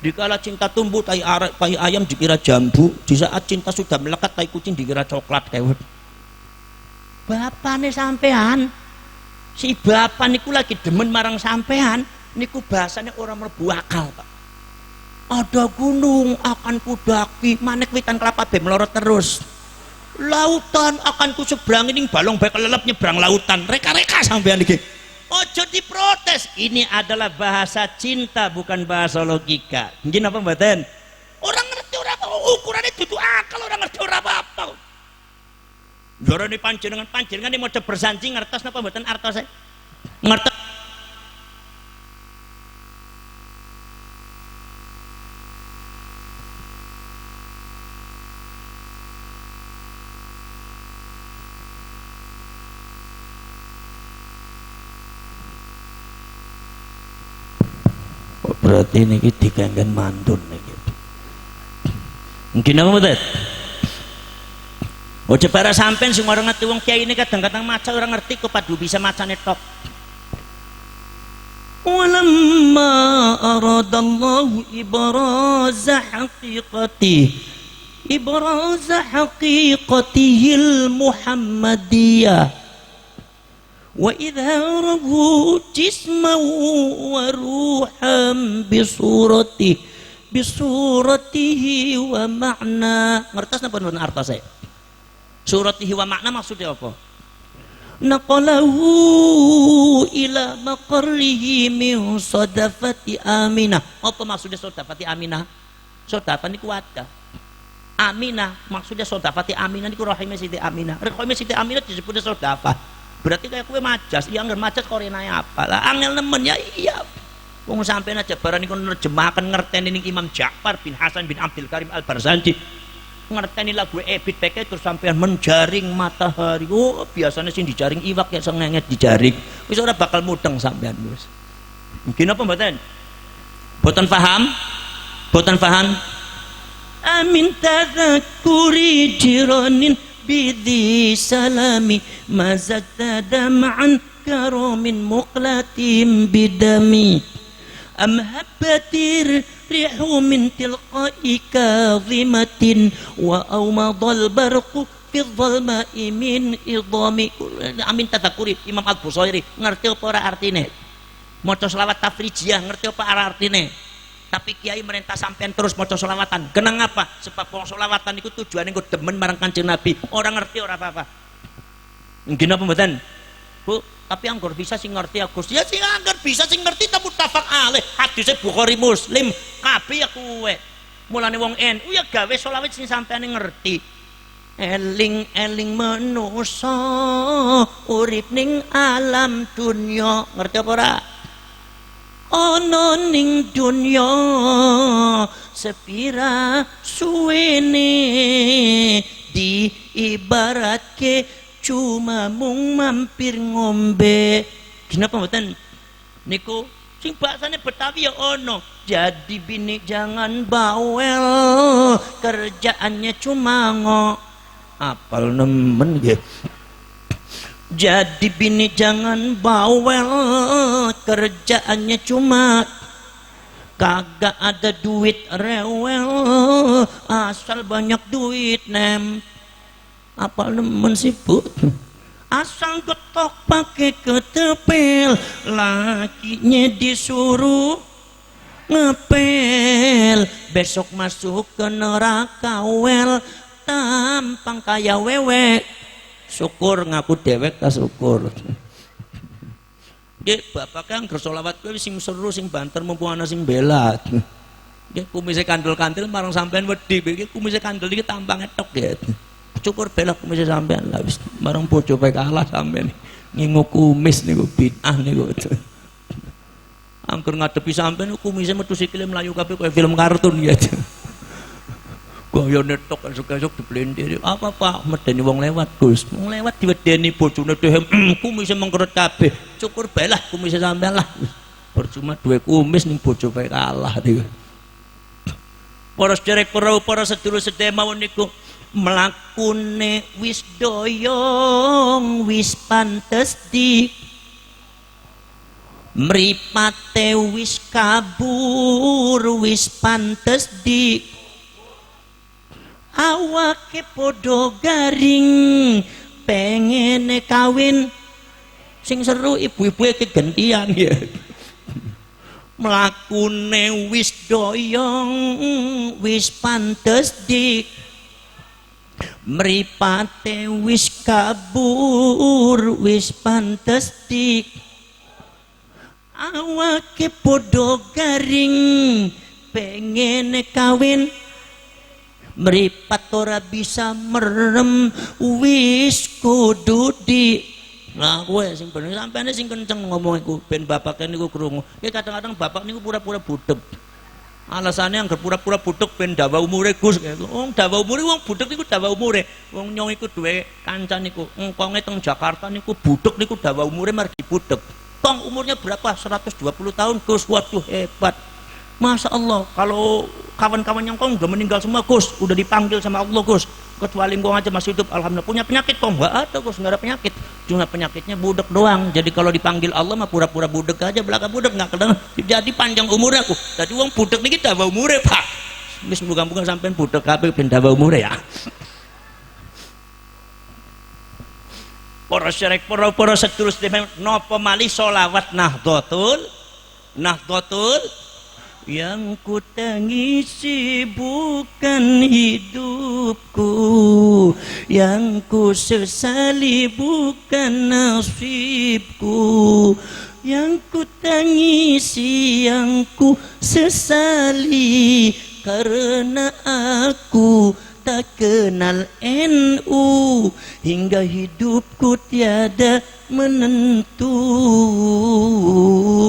Dikala cinta tumbuh tai ayam dikira jambu. Di saat cinta sudah melekat tai kucing dikira coklat kewet. Bapane sampean, si bapak niku lagi demen marang sampean niku bahasanya orang mlebu akal, Pak. Ada gunung akan kudaki, manek witan kelapa be melorot terus. Lautan akan ku seberangi ning balong bae kelelep nyebrang lautan. Reka-reka sampean iki. Ojo diprotes. Ini adalah bahasa cinta bukan bahasa logika. Nggih napa mboten? Orang ngerti ora apa ukurane dudu akal, orang ngerti ora apa-apa. Jorone panjenengan ini maca bersanji ngertos napa mboten artose? Ngertos. Berarti niki dikengken mantun niki. Mungkin apa mboten? Ojo para sampean sing ora ngerti wong kiai ini kadang-kadang maca ora ngerti kok padu bisa macane tok. Walamma aradallahu ibraza haqiqatihil muhammadiyah wa idharahu jisman wa ruhan bisuratihi wa ma'na. Ngertos napa nun artose? Suratihi wa makna maksudnya apa? Naqalahu ila maqarrihi min sadafati Aminah. Apa maksudnya sadafati Aminah? Sadafah niku wadah. Aminah maksudnya sadafati Aminah niku rahime Siti Aminah. Rahime Siti Aminah disebutnya sadafah. Berarti kayak kowe majas, iya anggar majas korene apa lah. Angel nemen ya iya. Wong sampean aja barang niku nerjemahkan ngerteni ning Imam Ja'far bin Hasan bin Abdul Karim Al-Barzanji. Ngerteni lagu ebit peke terus sampean menjaring matahari. Oh biasanya sih dijaring iwak ya sengenget dijaring wis ora bakal mudeng sampean wis. Mungkin apa mboten? Mboten paham? Mboten paham? Amin tadzakkuri jiranin bidhi salami mazadada ma'an karomin muqlatim bidami am habbatir rihu min tilqa'i kadhimatin wa awmadal barqu fi dhalma'i min idhami. Amin tadakuri Imam Al-Busairi ngerti apa ora artine? Maca selawat tafrijiyah ngerti apa ora artine? Tapi kiai merintah sampean terus maca selawatan. Kenang apa? Sebab wong selawatan itu tujuane nggo demen marang Kanjeng Nabi. Ora ngerti ora apa-apa. Nggih napa mboten? Bu, tapi anggur bisa sing ngerti Agus. Ya sing anggur bisa sing ngerti ta muttafaq alaih. Hadise Bukhari Muslim kabeh ya kuwe. Mulane wong NU ya gawe selawat sing sampeyan ngerti. Eling-eling manusa urip ning alam dunya. Ngerti apa ora? Ana ning dunya sepira suwene diibaratke cuma mung mampir ngombe. Kenapa mboten? Niku sing bahasane Betawi ya ono. Jadi bini jangan bawel, kerjaannya cuma apal nemen nggih. Jadi bini jangan bawel, kerjaannya cuma kagak ada duit rewel, asal banyak duit nem. Apa nemen sibuk asal getok pakai ketepel lakinya disuruh ngepel besok masuk ke neraka wel tampang kaya wewe syukur ngaku dewek tak syukur. Nggih bapak kan gersolawat kowe sing seru sing banter mumpung ana sing bela. Nggih kumise kandel-kandel marang sampean wedi iki kumise kandel iki tampang etok ya. Cukur belok kumis sampean lah wis bareng bojo bae kalah sampean ngingu kumis niku bid'ah niku. Angger ngadepi sampean kumise metu sikile mlayu kabeh koyo film kartun ya. Gaya netok esuk-esuk diblendir. Apa Pak medeni wong lewat Gus. Wong lewat diwedeni bojone dhewe kumise mengkerut kabeh. Cukur belah kumise sampean lah. Percuma duwe kumis ning bojo bae kalah niku. Para sederek para sedulur sedaya mawon niku mlakune wis doyong wis pantes di mripate wis kabur wis pantes di awake podo garing pengen kawin sing seru ibu-ibu kegantian ya mlakune wis doyong wis pantes dik mripate wis kabur wis pantes dik awake podo garing pengen kawin mripat ora bisa merem wis kudu di nah kowe sing bener sampeyan sing kenceng ngomong iku ben bapak niku krungu ya kadang-kadang bapak niku pura-pura budeg alasannya yang pura-pura budeg ben dawa umure Gus wong dawa umure wong budeg niku dawa umure wong nyong iku duwe kancan niku engkonge teng Jakarta niku budeg niku dawa umure margi budeg tong umurnya berapa 120 tahun Gus waduh hebat Masya Allah kalau kawan-kawan yang kong udah meninggal semua Gus udah dipanggil sama Allah Gus kecuali kong aja masih hidup alhamdulillah punya penyakit kong nggak ada Gus nggak ada penyakit cuma penyakitnya budek doang jadi kalau dipanggil Allah mah pura-pura budek aja belakang budek nggak kedengar jadi panjang umur aku jadi uang budek nih kita bawa umurnya Pak bis bukan sampai budek kabeh pindah bawa umurnya ya para syarek para sedulur sedaya napa malih sholawat nahdlatul yang ku tangisi bukan hidupku yang ku sesali bukan nasibku yang ku tangisi yang ku sesali karena aku tak kenal NU hingga hidupku tiada menentu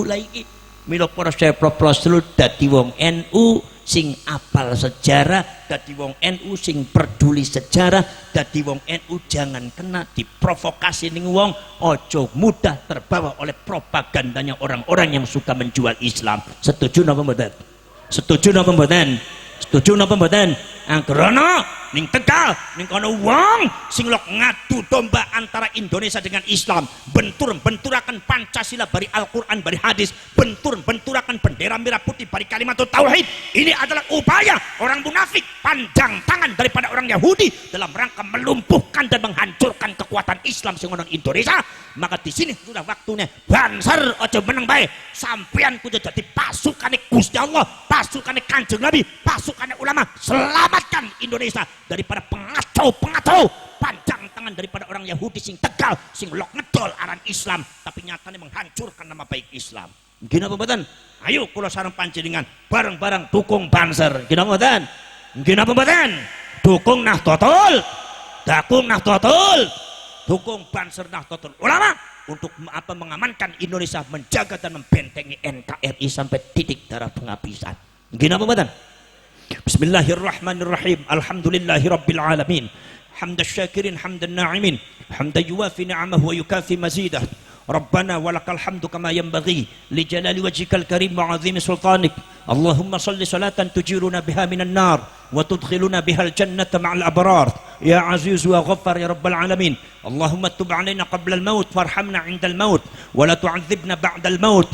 lagi mila para seproplos dulu dadi wong NU sing apal sejarah dadi wong NU sing peduli sejarah dadi wong NU jangan kena diprovokasi ning wong ojo mudah terbawa oleh propagandanya orang-orang yang suka menjual Islam setuju napa mboten setuju napa mboten anggerono ning Tegal ning kono wong sing lok ngadu domba antara Indonesia dengan Islam bentur-benturakan Pancasila bari Al-Quran bari hadis bentur-benturakan bendera merah putih bari kalimat tauhid ini adalah upaya orang munafik pandang tangan daripada orang Yahudi dalam rangka melumpuhkan dan menghancurkan kekuatan Islam sing ono Indonesia maka di sini sudah waktunya Banser aja meneng bae sampean kudu dadi pasukane Gusti Allah pasukane Kanjeng Nabi pasukane ulama selamatkan Indonesia daripada pengacau panjang tangan daripada orang Yahudi sing Tegal sing lok ngedol aran Islam tapi nyatanya menghancurkan nama baik Islam gini apa mboten ayo kula sareng panjenengan bareng-bareng dukung Banser gini apa mboten dukung Nahdlatul dukung Banser Nahdlatul Ulama untuk mengamankan Indonesia menjaga dan membentengi NKRI sampai titik darah penghabisan gini apa mboten Bismillahirrahmanirrahim. Alhamdulillahi rabbil alamin. Hamdan syakirin hamdan na'imin. Hamdan yuwafi ni'amahu wa yukafi mazidah. Rabbana walakal hamdu kama yanbaghi li jalali wajhikal karim wa 'azimi sultanik. Allahumma salli salatan tujiruna biha minan nar wa tudkhiluna bihal jannata ma'al abrar. Ya aziz wa ghaffar ya rabbal alamin. Allahumma tub 'alaina qabla al-maut warhamna 'inda al-maut wa la tu'adzibna ba'da al-maut.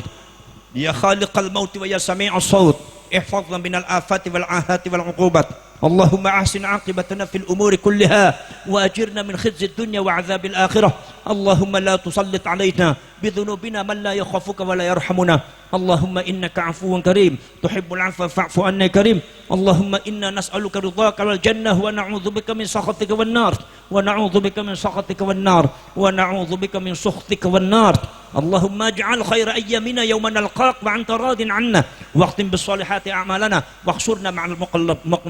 Ya khaliqal maut wa ya sami'as saut. احفظنا من الآفات والعاهات والعقوبات اللهم أحسن عاقبتنا في الأمور كلها وأجرنا من خزي الدنيا وعذاب الآخرة اللهم لا تسلط علينا بذنوبنا من لا يخافك ولا يرحمنا اللهم إنك عفو كريم تحب العفو فاعف عنا كريم اللهم إنا نسألك رضاك والجنة ونعوذ بك من سخطك والنار ونعوذ بك من سخطك والنار ونعوذ بك من سخطك والنار اللهم اجعل خير أيامنا يوم نلقاك وأنت راض عنا واختم بالصالحات أعمالنا واحشرنا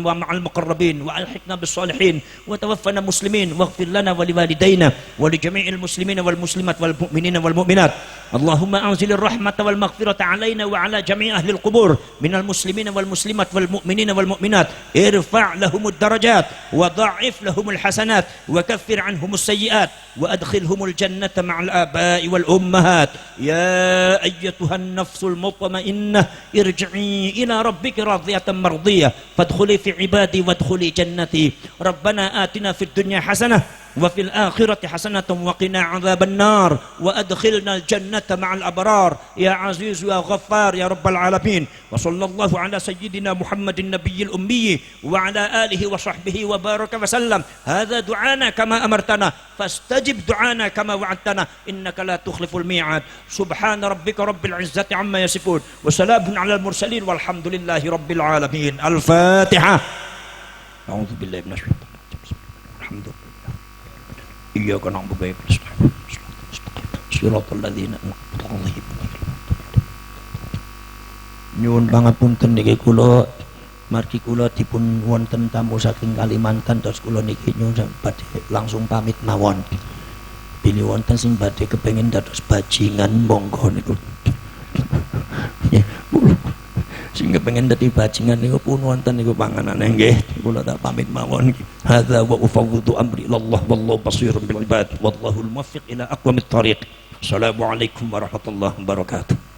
مع المقربين وألحقنا بالصالحين وتوفنا مسلمين واغفر لنا ولوالدينا ولجميع المسلمين والمسلمات والمؤمنين والمؤمنات اللهم أنزل الرحمة والمغفرة علينا وعلى جميع أهل القبور من المسلمين والمسلمات والمؤمنين والمؤمنات ارفع لهم الدرجات وضاعف لهم الحسنات وكفر عنهم السيئات وأدخلهم الجنة مع الآباء والأمهات يا أيتها النفس المطمئنة ارجعي إلى ربك راضية مرضية فادخلي في عبادي وادخلي جنتي ربنا آتنا في الدنيا حسنة وفي الآخرة حسنة وقنا عذاب النار وأدخلنا الجنة مع الأبرار يا عزيز يا غفار يا رب العالمين. وصلى الله على سيدنا محمد النبي الأمي وعلى آله وصحبه وبارك وسلم. هذا دعانا كما أمرتنا فاستجب دعانا كما وعدتنا إنك لا تخلف الميعاد. سبحان ربك رب العزة عما يصفون وسلام على المرسلين والحمد لله رب العالمين. الفاتحة. أعوذ بالله من الشيطان الرجيم. الحمد لله. إياك نعبد وإياك نستعين. صراط الذين أنعمت عليهم. Nyuwun pangapunten niki kula margi kula dipun wonten tamu saking Kalimantan terus kula niki nyuwun badhe langsung pamit mawon. Bilih wonten sing badhe kepengin dados bajingan monggo niku. Ya, sing kepengin dadi bajingan niku pun wonten niku panganane nggih. Kula tak pamit mawon iki. Hadza wa ufawwidu amri ilallah wallahu basirun bil ibad wallahul muwaffiq ila aqwamit thariq. Assalamualaikum warahmatullahi wabarakatuh.